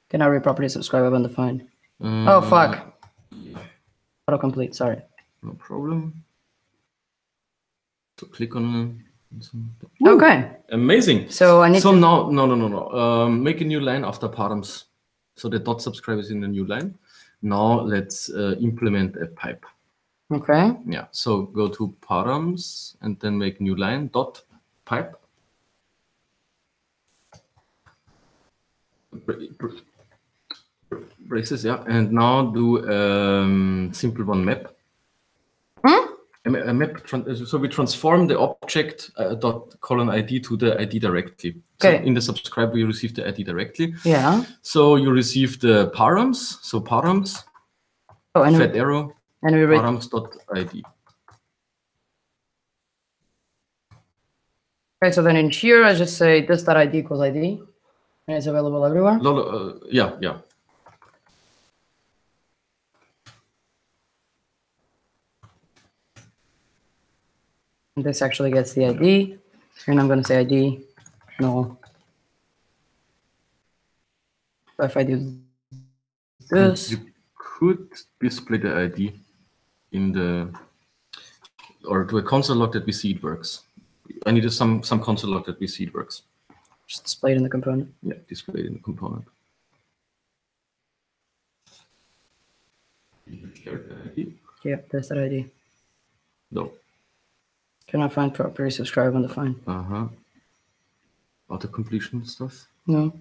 S1: Can I read property subscribe undefined? Oh fuck.
S2: Yeah.
S1: Autocomplete. Sorry.
S2: No problem. So click on it.
S1: Okay.
S2: Amazing.
S1: So I need
S2: so
S1: to...
S2: no. Make a new line after params. So the dot subscribe is in the new line. Now let's implement a pipe.
S1: Okay.
S2: Yeah. So go to params and then make new line dot pipe. Braces, yeah. And now do simple one map. A map. So we transform the object dot colon ID to the ID directly.
S1: Okay.
S2: So in the subscribe, we receive the ID directly.
S1: Yeah.
S2: So you receive the params. So params.
S1: Oh, and
S2: fat arrow.
S1: And we read
S2: params.id.
S1: Okay, so then in here, I just say this.id equals ID. And it's available everywhere?
S2: Yeah.
S1: And this actually gets the ID. And I'm going to say ID null. So if I do this.
S2: You could display the ID in the, or to a console log that we see it works. I need some console log that we see it works.
S1: Just display it in the component.
S2: Yeah, display it in the component.
S1: Yeah, that's that ID.
S2: No.
S1: Cannot find property subscribe undefined.
S2: Auto completion stuff.
S1: No.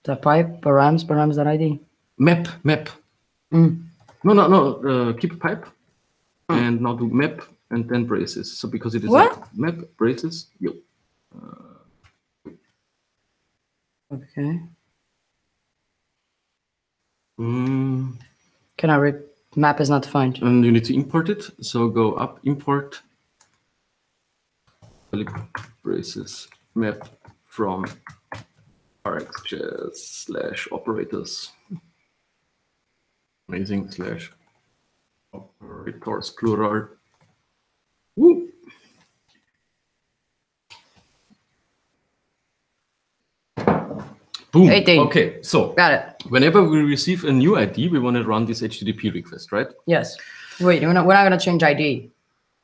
S1: The pipe, params.id.
S2: Map.
S1: Mm.
S2: No. Keep pipe. And now do map and then braces. So because it is
S1: What?
S2: a map, braces, yo.
S1: Okay.
S2: Mm.
S1: Can I read? Map is not defined.
S2: And you need to import it. So go up, import. Braces map from RxJS/operators. Amazing /operators plural. Woo. Boom.
S1: 18.
S2: Okay, so
S1: Got it.
S2: whenever we receive a new ID, we want to run this HTTP request, right?
S1: Yes. Wait, we're not going to change ID.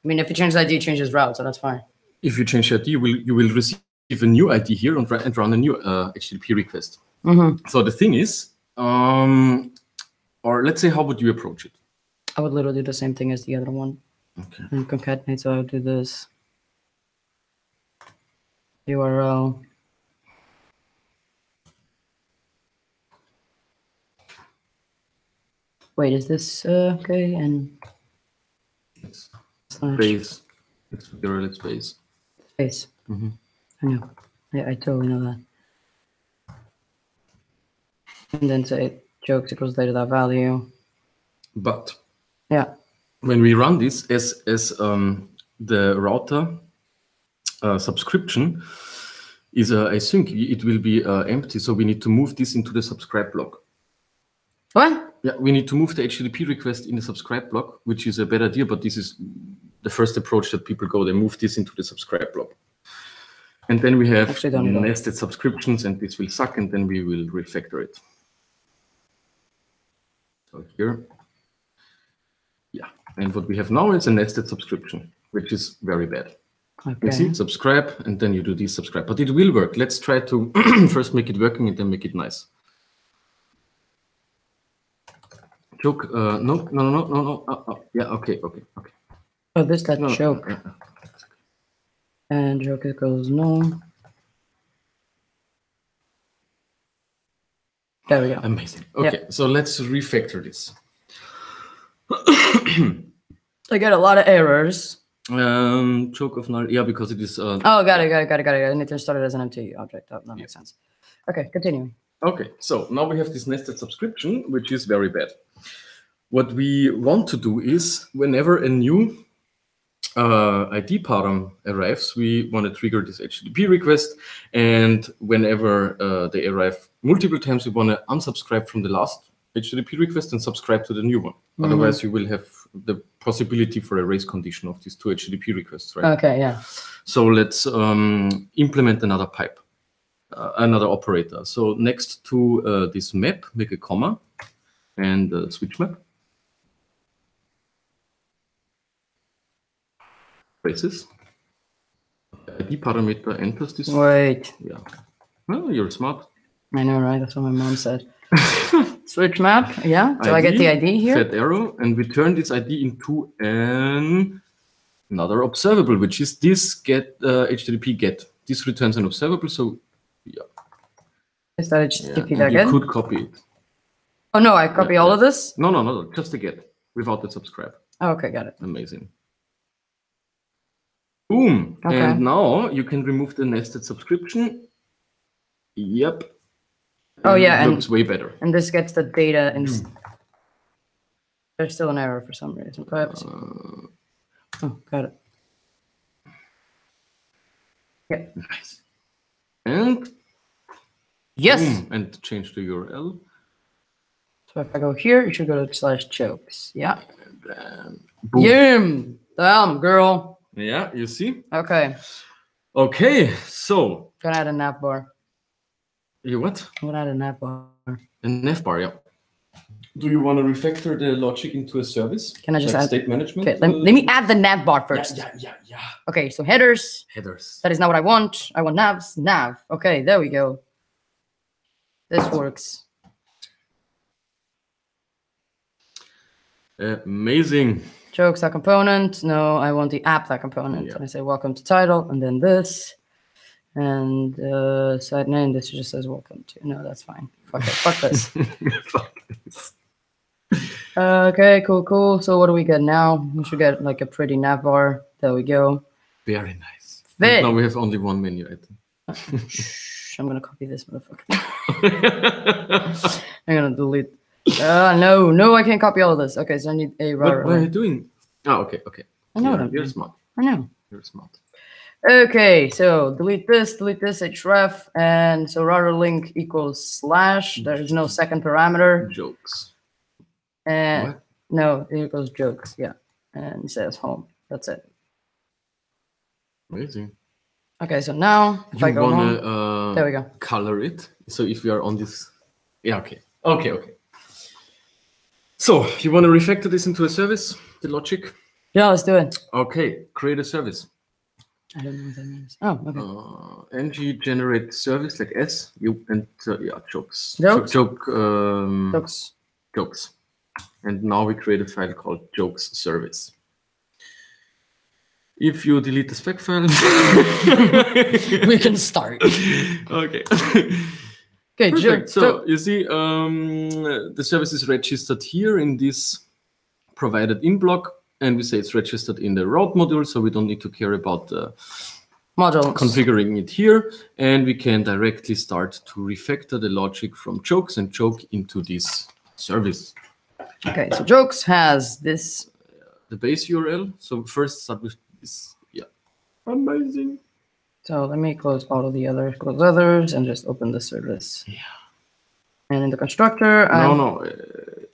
S1: I mean, if you change the ID, it changes route, so that's fine.
S2: If you change the ID, you will receive a new ID here and run a new HTTP request. So the thing is, or let's say, how would you approach it?
S1: I would literally do the same thing as the other one.
S2: Okay.
S1: And concatenate, so I would do this. URL. Wait, is this okay? And
S2: Space. It's URL space.
S1: Space. I know. Yeah, I totally know that. And then say jokes equals data.value.
S2: But
S1: yeah,
S2: when we run this as the router subscription is async, it will be empty. So we need to move this into the subscribe block.
S1: What?
S2: Yeah, we need to move the HTTP request in the subscribe block, which is a better idea, but this is the first approach that people go. They move this into the subscribe block. And then we have nested subscriptions, and this will suck, and then we will refactor it. So here, yeah. And what we have now is a nested subscription, which is very bad.
S1: Okay.
S2: You see, subscribe, and then you do this subscribe. But it will work. Let's try to first make it working and then make it nice. Joke, no. Yeah, okay.
S1: Oh, this that joke. And joke equals no. There we go.
S2: Amazing. Okay, so let's refactor this.
S1: I get a lot of errors.
S2: Joke of null, yeah, because it is.
S1: Oh, got it. I need to start it as an empty object. Oh, that makes sense. Okay, continuing.
S2: Okay, so now we have this nested subscription, which is very bad. What we want to do is, whenever a new ID param arrives, we want to trigger this HTTP request, and whenever they arrive multiple times, we want to unsubscribe from the last HTTP request and subscribe to the new one. Otherwise, you will have the possibility for a race condition of these two HTTP requests, right?
S1: Okay, yeah.
S2: So let's implement another pipe, another operator. So next to this map, make a comma and switch map. Braces. ID parameter enters this.
S1: Wait.
S2: Yeah. Well, you're smart.
S1: I know, right? That's what my mom said. Switch map. Yeah. So ID, I get the ID here.
S2: Fat arrow, and we turn this ID into another observable, which is this get HTTP get. This returns an observable. So yeah.
S1: Is that HTTP
S2: yeah,
S1: get?
S2: You could copy it.
S1: Oh no, I copy all of this?
S2: No, just the get without the subscribe.
S1: Oh, okay, got it.
S2: Amazing. Boom.
S1: Okay.
S2: And now you can remove the nested subscription. Yep.
S1: Oh, yeah.
S2: It looks way better.
S1: And this gets the data. There's still an error for some reason. Perhaps. Oh, got it. Yeah.
S2: Nice. And
S1: yes.
S2: Boom, and change the URL.
S1: So if I go here, it should go to /jokes. Yeah.
S2: And then boom.
S1: Yum. Damn, girl.
S2: Yeah, you see?
S1: Okay.
S2: Okay, so.
S1: Gonna add a nav bar.
S2: You what?
S1: I'm gonna add a nav bar.
S2: A nav bar, yeah. Do you want to refactor the logic into a service?
S1: Can I just add
S2: state management?
S1: Okay, let me add the nav bar first.
S2: Yeah.
S1: Okay, so headers.
S2: Headers.
S1: That is not what I want. I want navs. Nav. Okay, there we go. This works.
S2: Amazing.
S1: Jokes that component. No, I want the app that component.
S2: Yeah.
S1: And I say welcome to title, and then this, and side name. This just says welcome to. No, that's fine. Fuck it. Fuck this.
S2: Fuck this.
S1: Okay, cool. So what do we get now? We should get like a pretty nav bar. There we go.
S2: Very nice.
S1: Fit.
S2: Now we have only one menu item.
S1: Shh, I'm gonna copy this motherfucker. I'm gonna delete. No, I can't copy all of this. Okay, so I need a router.
S2: What are you doing? Oh, okay.
S1: I know
S2: You're
S1: what
S2: smart.
S1: I know.
S2: You're smart.
S1: Okay, so delete this, href, and so router link equals /. There is no second parameter.
S2: Jokes.
S1: And
S2: What?
S1: no, it equals jokes. Yeah, and it says home. That's it.
S2: Amazing.
S1: Okay, so now if I go home, there we go.
S2: Color it. So if we are on this, yeah, okay. So you want to refactor this into a service? The logic.
S1: Yeah, let's do it.
S2: Okay, create a service.
S1: I don't know what that means. Oh, okay.
S2: ng generate service like s you and jokes.
S1: Jokes?
S2: Jokes. And now we create a file called jokes service. If you delete the spec file,
S1: we can start.
S2: Okay.
S1: Okay,
S2: perfect. So you see, the service is registered here in this provided in block, and we say it's registered in the route module, so we don't need to care about the
S1: modules
S2: configuring it here, and we can directly start to refactor the logic from jokes and joke into this service.
S1: Okay, so jokes has this
S2: the base URL. So first start with this. Yeah, amazing.
S1: So let me close all of the others, and just open the service.
S2: Yeah.
S1: And in the constructor,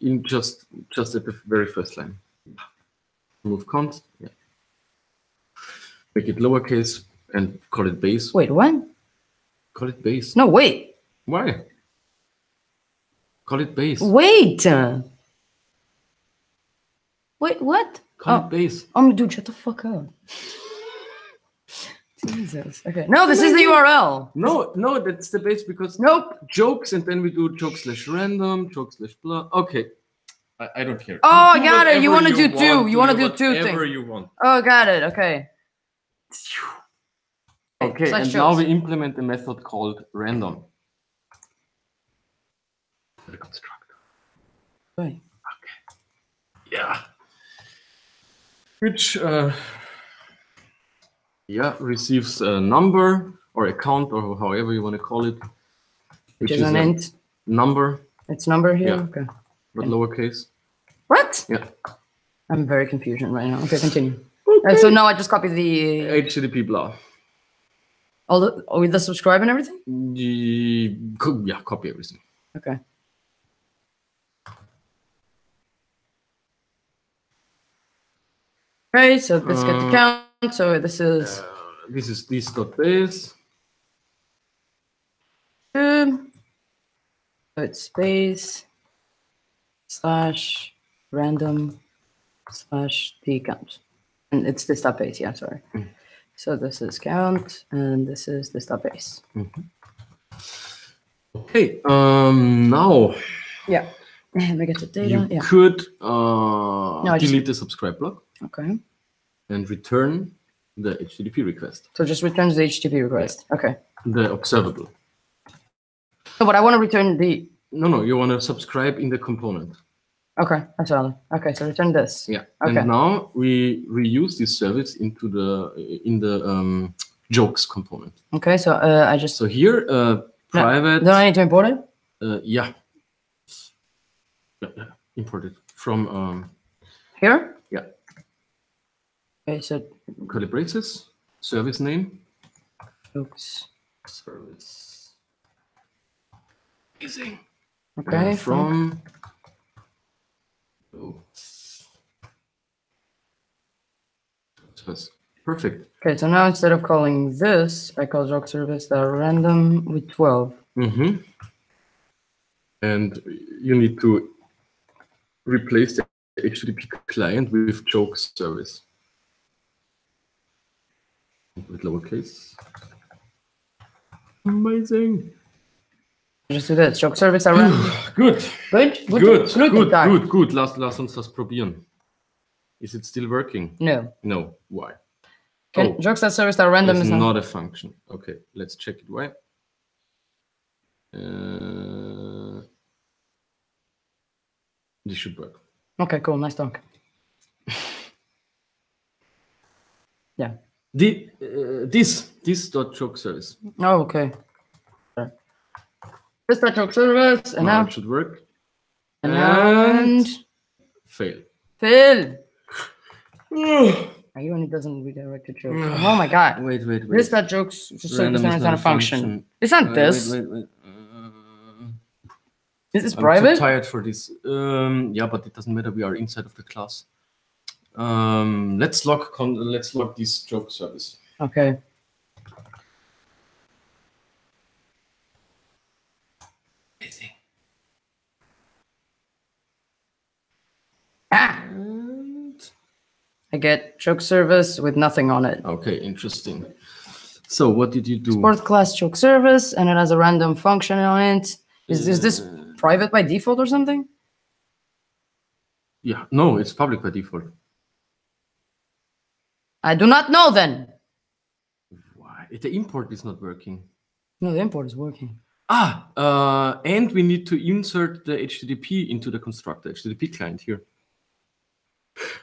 S2: in just at the very first line. Remove const. Yeah. Make it lowercase and call it base.
S1: Wait, what?
S2: Call it base.
S1: No, wait.
S2: Why? Call it base.
S1: Wait. Wait, what?
S2: Call it base.
S1: Dude, shut the fuck up. Jesus. Okay. No, this is the URL.
S2: No, that's the base because jokes, and then we do joke/random, joke/blah. Okay. I don't care.
S1: Oh, I got it. You want to do two. You want to do two things.
S2: Whatever you want.
S1: Oh, got it. Okay.
S2: Okay, and now we implement a method called random. The constructor.
S1: Right.
S2: Okay. Yeah. Which receives a number or a count or however you want to call it.
S1: Which is an int.
S2: Number.
S1: It's number here?
S2: Yeah.
S1: Okay.
S2: But lowercase.
S1: What?
S2: Yeah.
S1: I'm very confused right now. Okay, continue. Okay. So now I just copy the
S2: HTTP blah.
S1: With the subscribe and everything?
S2: Yeah, copy everything.
S1: Okay. Okay, so let's get the count. So this is
S2: this.base.
S1: So it's space / random / the count. And it's this base, yeah, sorry. So this is count, and this is this base.
S2: Okay, now.
S1: Yeah, and we get the data.
S2: You could delete the subscribe block.
S1: Okay.
S2: And return the HTTP request.
S1: So just returns the HTTP request. Yeah. Okay.
S2: The observable.
S1: No, but I want to return the.
S2: No, you want to subscribe in the component.
S1: Okay, that's all. Okay, so return this.
S2: Yeah.
S1: Okay.
S2: And now we reuse this service in the jokes component.
S1: Okay, so I just.
S2: So here, private.
S1: Don't I need to import it?
S2: Yeah. Import it from.
S1: Here.
S2: Yeah.
S1: Okay, so.
S2: Curly braces. Service name.
S1: Jokes.
S2: Service. Amazing.
S1: Okay.
S2: From. Perfect.
S1: Okay, so now instead of calling this, I call joke service random with 12.
S2: And you need to replace the HTTP client with joke service. With lowercase. Amazing.
S1: Just do this. Joke service random.
S2: Good.
S1: Good.
S2: Gut, lass uns das probieren. Is it still working?
S1: No.
S2: No. Why?
S1: Jokes that service are random
S2: is
S1: is
S2: not a function. Okay, let's check it. Why? This should work.
S1: Okay, cool. Nice talk. Yeah.
S2: This dot joke service.
S1: Oh, okay. This dot joke service, and now
S2: it should work.
S1: And
S2: fail.
S1: Phil. Are you when it doesn't redirect to jokes? Oh my god.
S2: Wait.
S1: This dot jokes service is not a function. It's not this.
S2: Wait.
S1: This is
S2: I'm
S1: private.
S2: too tired for this. Yeah, but it doesn't matter. We are inside of the class. Let's log this joke service.
S1: Okay.
S2: Amazing.
S1: And I get joke service with nothing on it.
S2: Okay, interesting. So what did you do?
S1: Sport class joke service, and it has a random function on it. Is this private by default or something?
S2: Yeah, no, it's public by default.
S1: I do not know then.
S2: Why? The import is not working.
S1: No, the import is working.
S2: And we need to insert the HTTP into the constructor, HTTP client here.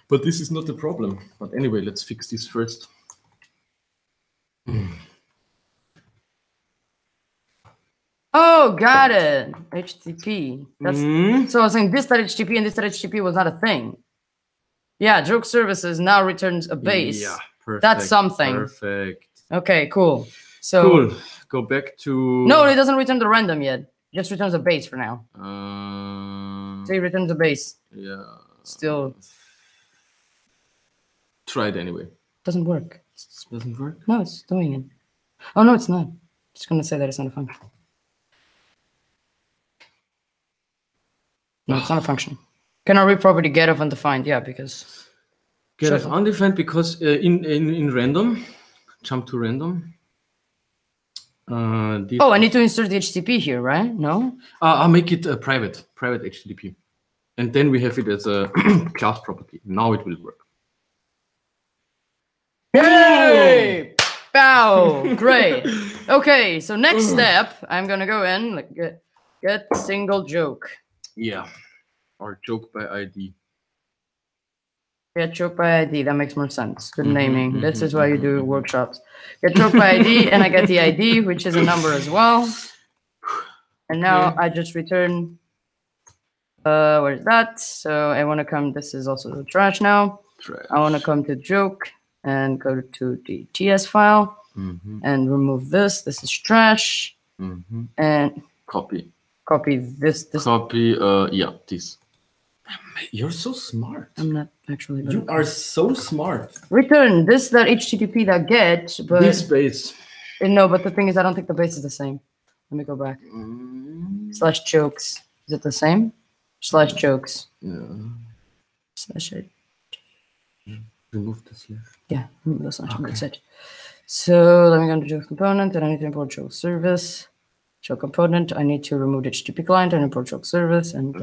S2: But this is not the problem. But anyway, let's fix this first.
S1: Oh, got it. HTTP. That's so I was saying this.htp and this.htp was not a thing. Yeah, joke services now returns a base.
S2: Yeah, perfect.
S1: That's something.
S2: Perfect.
S1: Okay, cool. So
S2: cool. Go back to.
S1: No, it doesn't return the random yet. It just returns a base for now. So it returns a base.
S2: Yeah.
S1: Still.
S2: Try it anyway.
S1: Doesn't work.
S2: Doesn't work?
S1: No, it's doing it. Oh no, it's not. Just gonna say that it's not a function. No, it's not a function. Can I read property get of undefined? Yeah, because
S2: get of undefined because in random, jump to random.
S1: I need to insert the HTTP here, right? No.
S2: I'll make it a private HTTP, and then we have it as a class property. Now it will work.
S1: Yay! Bow! Great. Okay, so next step, I'm gonna go in like get single joke.
S2: Yeah, or joke by ID.
S1: Get joke by ID. That makes more sense. Good naming. This is why you do workshops. Get joke by ID, and I get the ID, which is a number as well. And now I just return. Where is that? So I want to come. This is also the trash now.
S2: Trash.
S1: I want to come to joke and go to the TS file and remove this. This is trash. And
S2: copy
S1: this.
S2: Copy. Yeah, this. You're so smart.
S1: I'm not actually.
S2: You are so smart.
S1: Return this.http.get, but
S2: this base.
S1: No, but the thing is, I don't think the base is the same. Let me go back. Slash jokes. Is it the same? Slash jokes.
S2: Yeah.
S1: Slash it.
S2: Remove the slash.
S1: Yeah, that's not what it said. So let me go to joke component, and I need to import joke service. Joke component. I need to remove the HTTP client and import joke service, and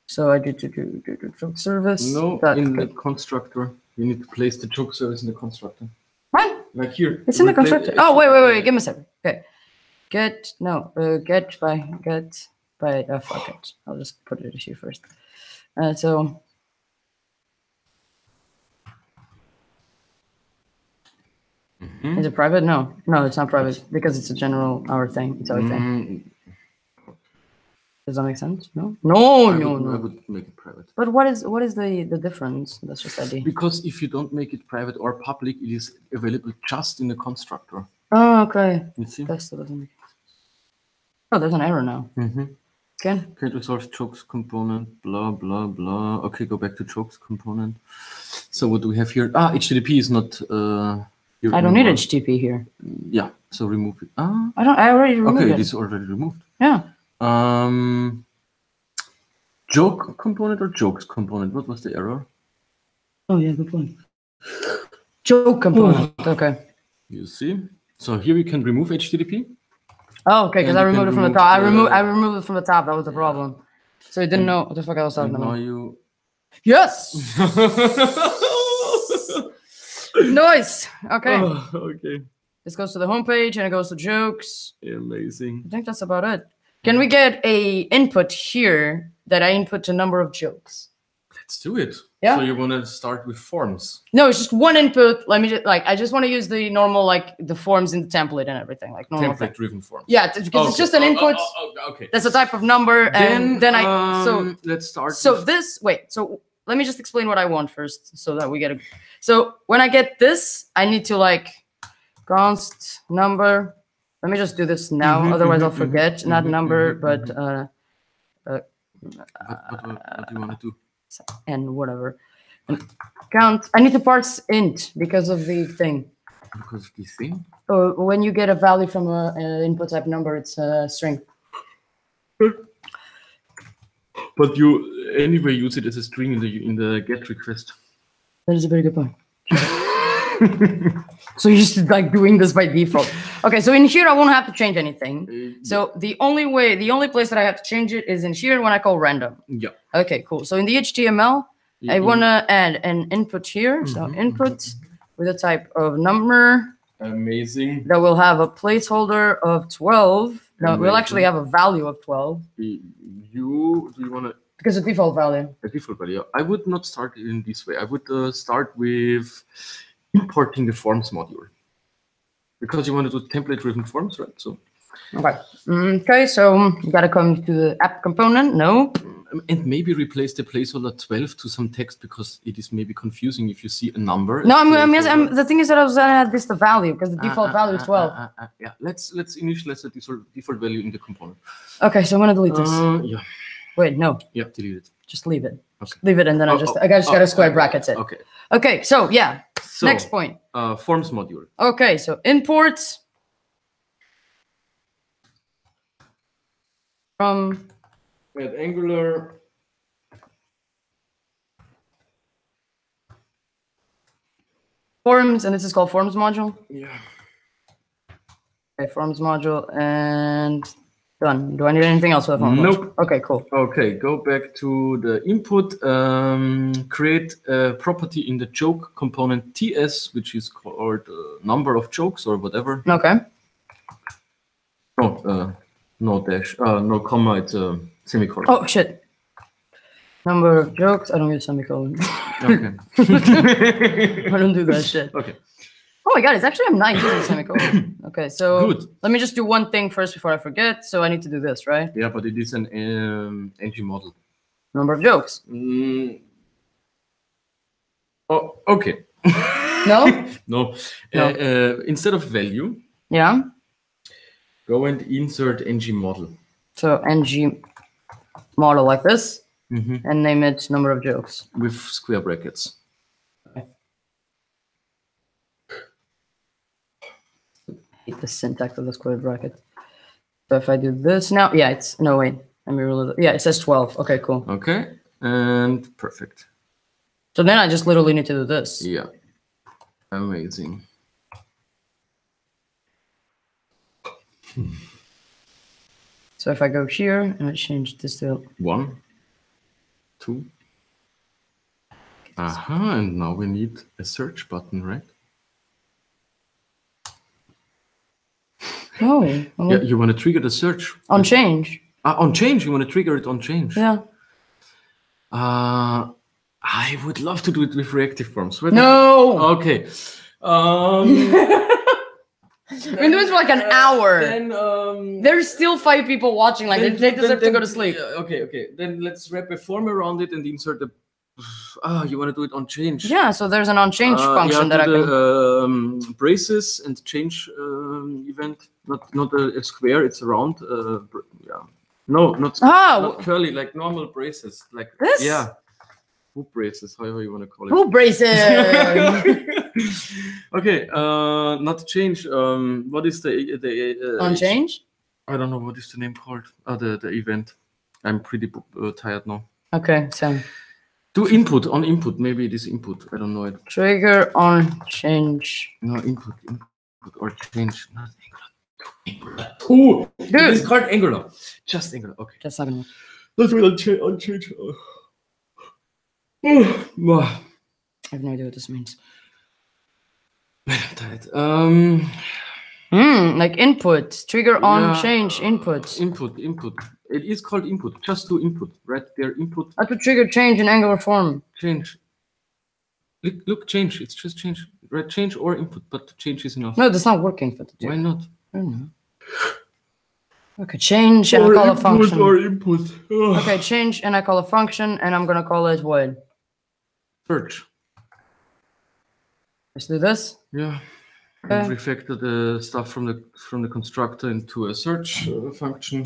S1: so I do joke service.
S2: No, in the constructor, you need to place the joke service in the constructor.
S1: What?
S2: Like here.
S1: It's in the constructor. Oh, wait. Give me a second. Okay. Get by. Fuck it. I'll just put it here first. So. Is it private? No, it's not private because it's a general our thing. It's our thing. Does that make sense? No. I
S2: would make it private.
S1: But what is the difference? That's just ID.
S2: Because if you don't make it private or public, it is available just in the constructor.
S1: Oh, okay.
S2: You see?
S1: That still doesn't make sense. Oh, there's an error now. Again?
S2: Can't resolve jokes component, blah, blah, blah. Okay, go back to jokes component. So what do we have here? HTTP is not here.
S1: I don't need HTTP here.
S2: Yeah, so remove it.
S1: I already removed it.
S2: Okay, it is already removed.
S1: Yeah.
S2: Joke component or jokes component? What was the error?
S1: Oh yeah, good point. Joke component. Okay.
S2: You see? So here we can remove HTTP.
S1: Oh, okay, because I removed it from the top. I removed it from the top. That was the problem. So I didn't know what the fuck I was talking about.
S2: Now you
S1: Yes. Nice. Okay.
S2: Oh, okay.
S1: This goes to the homepage and it goes to jokes.
S2: Amazing.
S1: I think that's about it. Can we get a input here that I input a number of jokes?
S2: Let's do it.
S1: Yeah.
S2: So you want to start with forms?
S1: No, it's just one input. Let me just I just want to use the normal the forms in the template and everything like normal.
S2: Template-driven forms.
S1: Yeah, because it's just an input.
S2: Okay.
S1: That's a type of number, and then so
S2: let's start.
S1: So So let me just explain what I want first, so that we get a. So when I get this, I need to const number. Let me just do this now, otherwise I'll forget. Not number, but
S2: what do you want to do?
S1: And whatever. And count. I need to parse int because of the thing.
S2: Because of this thing?
S1: When you get a value from an input type number, it's a string.
S2: But you anyway use it as a string in the get request.
S1: That is a very good point. So you're just doing this by default. Okay, so in here I won't have to change anything. So the only place that I have to change it is in here when I call random.
S2: Yeah.
S1: Okay, cool. So in the HTML, I want to add an input here. So input with a type of number.
S2: Amazing.
S1: That will have a placeholder of 12. No, we'll actually have a value of 12.
S2: Do you want to?
S1: Because a default value.
S2: A default value. I would not start it in this way. I would start with importing the forms module. Because you want to do template-driven forms, right? So.
S1: Okay. Okay, so you gotta come to the app component. No.
S2: And maybe replace the placeholder 12 to some text, because it is maybe confusing if you see a number.
S1: No, the thing is that I was gonna add this the value, because the default value is 12.
S2: Yeah, let's initialize the default value in the component.
S1: Okay, so I'm gonna delete this.
S2: Yeah.
S1: Wait, no.
S2: Yeah, delete it.
S1: Just leave it.
S2: Okay.
S1: Just leave it, and then I just gotta square brackets it.
S2: Okay.
S1: Okay, so yeah. So, next point.
S2: Forms module.
S1: Okay, so imports from
S2: add Angular.
S1: Forms, and this is called forms module.
S2: Yeah.
S1: Okay, forms module, and done. Do I need anything else for the forms
S2: Nope.
S1: module? Okay, cool.
S2: Okay, go back to the input. Create a property in the joke component TS, which is called number of jokes or whatever.
S1: Okay.
S2: Oh, no dash, no comma. It's a semicolon.
S1: Oh shit. Number of jokes. I don't use semicolon.
S2: Okay.
S1: I don't do that shit.
S2: Okay.
S1: Oh my god, it's actually I'm not using semicolon. Okay, so
S2: good.
S1: Let me just do one thing first before I forget. So I need to do this, right?
S2: Yeah, but it is an ng model.
S1: Number of jokes.
S2: Oh, okay.
S1: No?
S2: No. Instead of value.
S1: Yeah.
S2: Go and insert ng model.
S1: So ng model like this. And name it number of jokes.
S2: With square brackets.
S1: Okay. I hate the syntax of the square bracket. So if I do this now, yeah, it's, no, wait, let me rule it. Yeah, it says 12. Okay, cool.
S2: Okay, and perfect.
S1: So then I just literally need to do this.
S2: Yeah, amazing.
S1: So if I go here and I change this to
S2: 1, 2. Aha, and now we need a search button, right?
S1: No.
S2: Yeah, you want to trigger the search.
S1: On change.
S2: On change, you want to trigger it on change.
S1: Yeah.
S2: I would love to do it with reactive forms.
S1: No.
S2: Okay.
S1: We've been doing this for like an hour.
S2: Then,
S1: there's still 5 people watching. Like they deserve to go to sleep.
S2: Okay. Then let's wrap a form around it and insert the. You want to do it on change?
S1: Yeah. So there's an on change function that I can.
S2: Braces and change event. Not a square. It's a round. Yeah. No, not curly. Like normal braces. Like
S1: this.
S2: Yeah. Hoop braces, however you want to call it.
S1: Hoop braces.
S2: Okay, not change. What is the
S1: on change?
S2: I don't know what is the name called. The event. I'm pretty tired now.
S1: Okay, so
S2: do input on input. Maybe it is input. I don't know it.
S1: Trigger on change.
S2: No input or change. Not Angular. Ooh, dude, it's called Angular. Just Angular. Okay.
S1: Just a second.
S2: That's really on change. I
S1: I have no idea what this means. Like input, trigger on change input.
S2: Input. It is called input. Just do input. Right there, input.
S1: How to trigger change in Angular form?
S2: Change. Look, change. It's just change. Right, change or input, but change is enough.
S1: No, that's not working for the
S2: Why not?
S1: I don't know. Okay, change and I call a function.
S2: Or input.
S1: Okay, change and I call a function and I'm gonna call it what?
S2: Search.
S1: Let's do this.
S2: Yeah.
S1: Okay.
S2: And refactor the stuff from the constructor into a search function.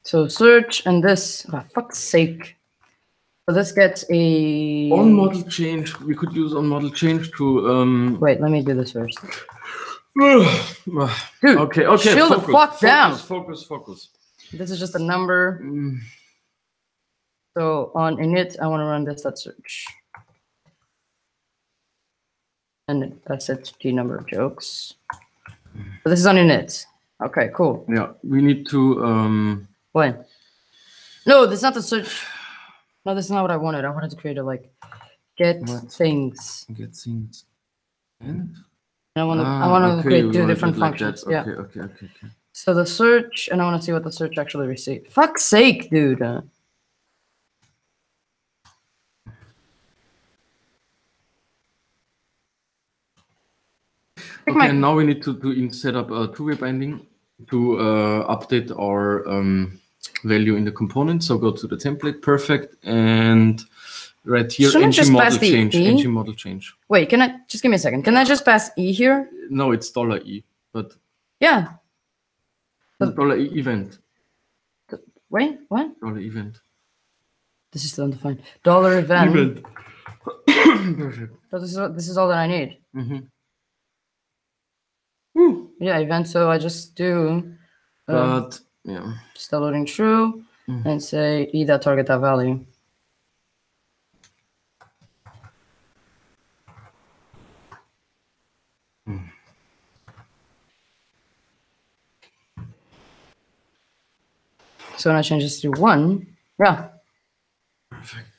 S1: So search and this. Oh, fuck's sake. So this gets a
S2: on model change. We could use on model change to.
S1: Wait, let me do this first.
S2: Dude, okay.
S1: Chill the fuck down.
S2: Focus.
S1: This is just a number. So on init, I want to run this.search. And that's it, the number of jokes. So this is on init. Okay, cool.
S2: Yeah, we need to.
S1: What? No, this is not the search. No, this is not what I wanted. I wanted to create a get things.
S2: Get things. And
S1: I want to create two different functions.
S2: Like okay.
S1: So the search, and I want to see what the search actually received. Fuck's sake, dude.
S2: Okay, and now we need to set up a two-way binding to update our value in the component. So go to the template, perfect, and right here, ng model change.
S1: Wait, can I just give me a second? Can I just pass E here?
S2: No, it's $E, but
S1: yeah.
S2: $E event.
S1: Wait, what?
S2: $event.
S1: This is still undefined. $event.
S2: Perfect.
S1: So this is all that I need. Yeah, event. So I just do.
S2: But yeah.
S1: Still loading true, and say e.target.value. So when I change this to 1, yeah.
S2: Perfect.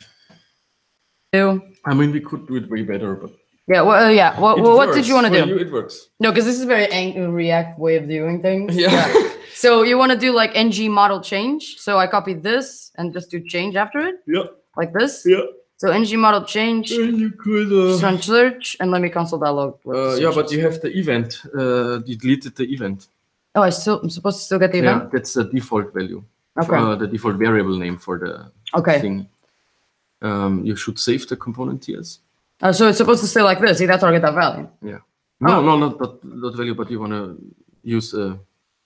S1: 2.
S2: I mean, we could do it way better, but
S1: yeah. Well, yeah. What did you want to do?
S2: It works.
S1: No, because this is a very React way of doing things.
S2: Yeah.
S1: So you want to do like ng model change. So I copy this and just do change after it.
S2: Yeah.
S1: Like this.
S2: Yeah.
S1: So ng model change.
S2: You could
S1: just run search and let me console.log.
S2: Yeah, but you have the event. You deleted the event.
S1: Oh, I'm supposed to still get the event?
S2: Yeah, that's the default value.
S1: Okay.
S2: The default variable name for the thing. You should save the component, yes.
S1: So it's supposed to stay like this, e.target.value.
S2: Yeah. No, not that value, but you want to use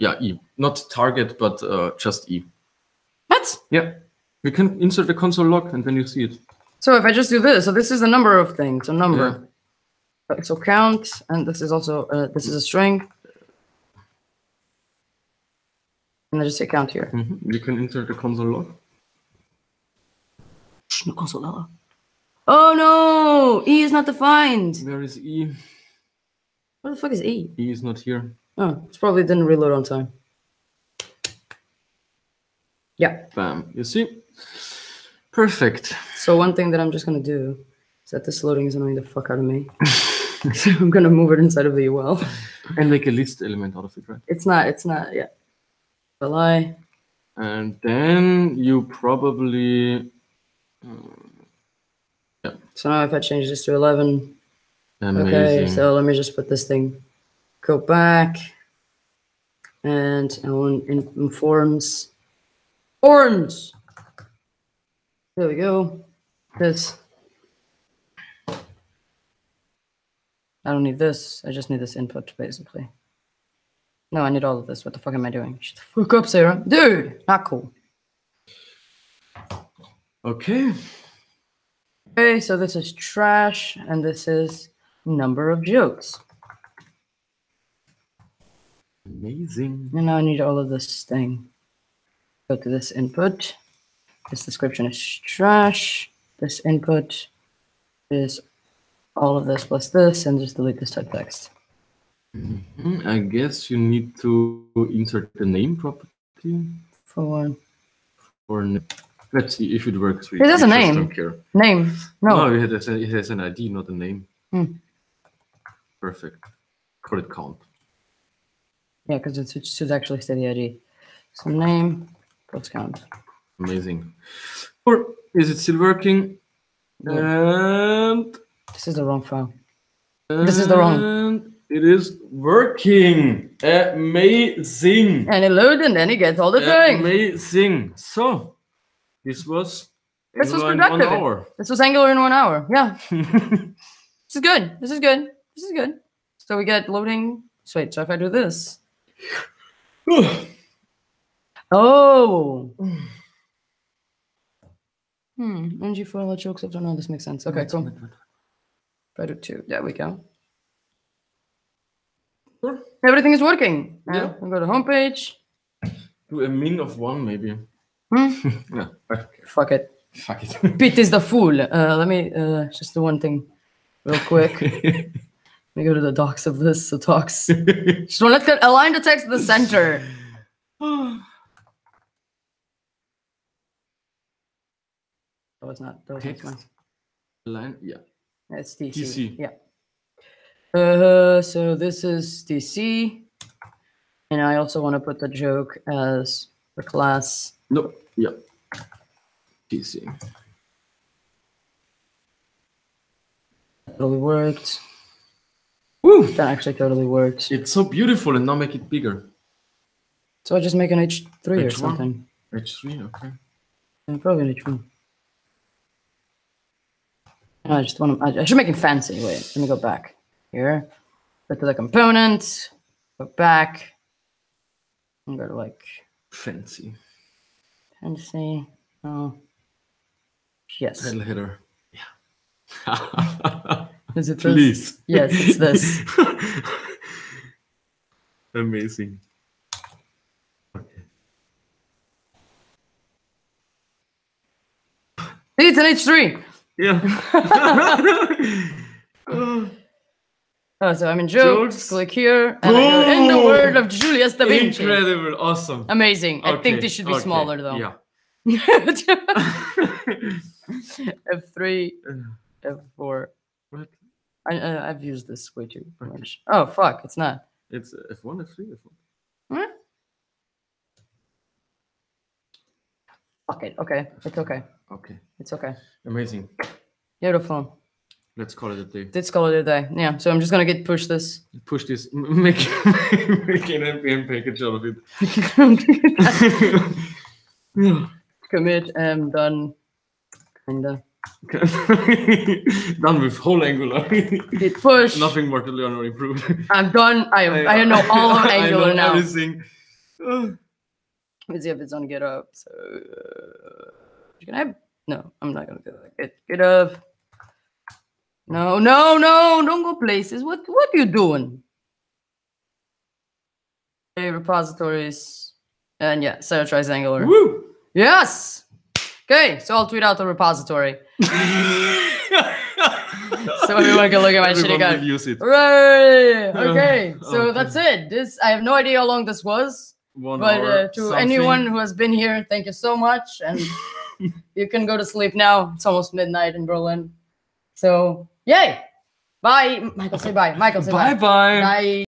S2: E. Not target, but just E.
S1: What?
S2: Yeah. We can insert the console log and then you see it.
S1: So if I just do this, so this is the number of things, a number. Yeah. So count, and this is also this is a string. And I just say count here.
S2: You can insert the console log.
S1: No console log. Oh no! E is not defined.
S2: Where is E?
S1: What the fuck is E?
S2: E is not here.
S1: Oh, it's probably didn't reload on time. Yeah.
S2: Bam. You see? Perfect.
S1: So one thing that I'm just gonna do is that this loading is annoying the fuck out of me. So I'm gonna move it inside of the UL.
S2: And make a list element out of it, right?
S1: It's not, yeah. Lie.
S2: And then you probably yeah.
S1: So now if I change this to 11.
S2: Amazing.
S1: Okay, so let me just put this thing, go back, and I want in forms. Forms! There we go. This. I don't need this. I just need this input, basically. No, I need all of this. What the fuck am I doing? Shut the fuck up, Sara. Dude, not cool.
S2: Okay.
S1: Okay, so this is trash, and this is number of jokes.
S2: Amazing.
S1: And now I need all of this thing. Go to this input. This description is trash. This input is all of this plus this, and just delete this type text.
S2: I guess you need to insert the name property.
S1: For
S2: name. Let's see if it works.
S1: It has a
S2: just
S1: name.
S2: Don't care.
S1: Name. No.
S2: No, it has an ID, not a name. Perfect. Call it count.
S1: Yeah, because it should actually say the ID. So name plus count.
S2: Amazing. Or is it still working? And
S1: this is the wrong file. This is the wrong.
S2: It is working. Amazing.
S1: And it loads and then it gets all the things.
S2: Amazing. So this was
S1: productive.
S2: 1 hour.
S1: This was Angular in 1 hour. Yeah. This is good. This is good. This is good. So we get loading. So wait, so if I do this. Oh. NG for all jokes. I don't know. This makes sense. Okay, cool. If I do 2, there we go.
S2: Sure.
S1: Everything is working.
S2: Yeah.
S1: I'll go to homepage.
S2: Do a min of 1 maybe. Yeah. Okay.
S1: Fuck it.
S2: Fuck it.
S1: Pete is the fool. Let me just do one thing real quick. Let me go to the docs of this. The docs. Just let's align the text to the center. Oh, it's not. That was mine.
S2: Line, yeah.
S1: It's DC.
S2: DC.
S1: Yeah. So this is DC. And I also want to put the joke as the class.
S2: No, yeah. DC.
S1: Totally worked.
S2: Woo!
S1: That actually totally worked.
S2: It's so beautiful, and now make it bigger.
S1: So I just make an H3 or
S2: H1?
S1: something.
S2: H3, okay.
S1: And probably an H1. I just want to. I should make it fancy. Wait, let me go back here. Go to the component. Go back. And go to like
S2: fancy.
S1: Fancy. Oh. Yes.
S2: Title header.
S1: Yeah. Is it this?
S2: Please.
S1: Yes, it's this.
S2: Amazing. Okay.
S1: See, it's an H3.
S2: Yeah.
S1: Oh, so I'm in jokes. Click here. And I'm in the world of Julius Da Vinci.
S2: Incredible. Awesome.
S1: Amazing.
S2: Okay.
S1: I think this should be smaller though.
S2: Yeah.
S1: F3, F4.
S2: What?
S1: I've used this way too much. Oh, fuck. It's not.
S2: It's F1, F3, F1.
S1: Huh? Fuck it. Okay. It's okay.
S2: Okay.
S1: It's okay.
S2: Amazing.
S1: Beautiful.
S2: Let's call it a day.
S1: Let's call it a day. Yeah. So I'm just gonna push this.
S2: Push this. Make an npm package out of it. Yeah.
S1: Commit. Done. Kinda.
S2: Done with whole Angular.
S1: Hit push.
S2: Nothing more to learn or improve.
S1: I'm done. I know all of Angular now.
S2: Everything.
S1: Let's see if it's on GitHub. So can I? No, I'm not gonna do that. GitHub. No, don't go places. What are you doing? Okay, repositories. And yeah, Sara tries Angular.
S2: Woo!
S1: Yes! Okay, so I'll tweet out the repository. So everyone can look at my shitty code.
S2: Use it.
S1: Right. Okay, so that's it. I have no idea how long this was.
S2: 1
S1: but
S2: hour
S1: to
S2: something.
S1: anyone who has been here, thank you so much. And you can go to sleep now. It's almost midnight in Berlin. So, yay! Bye. Michael, say bye. Michael, say bye.
S2: Bye-bye.
S1: Bye.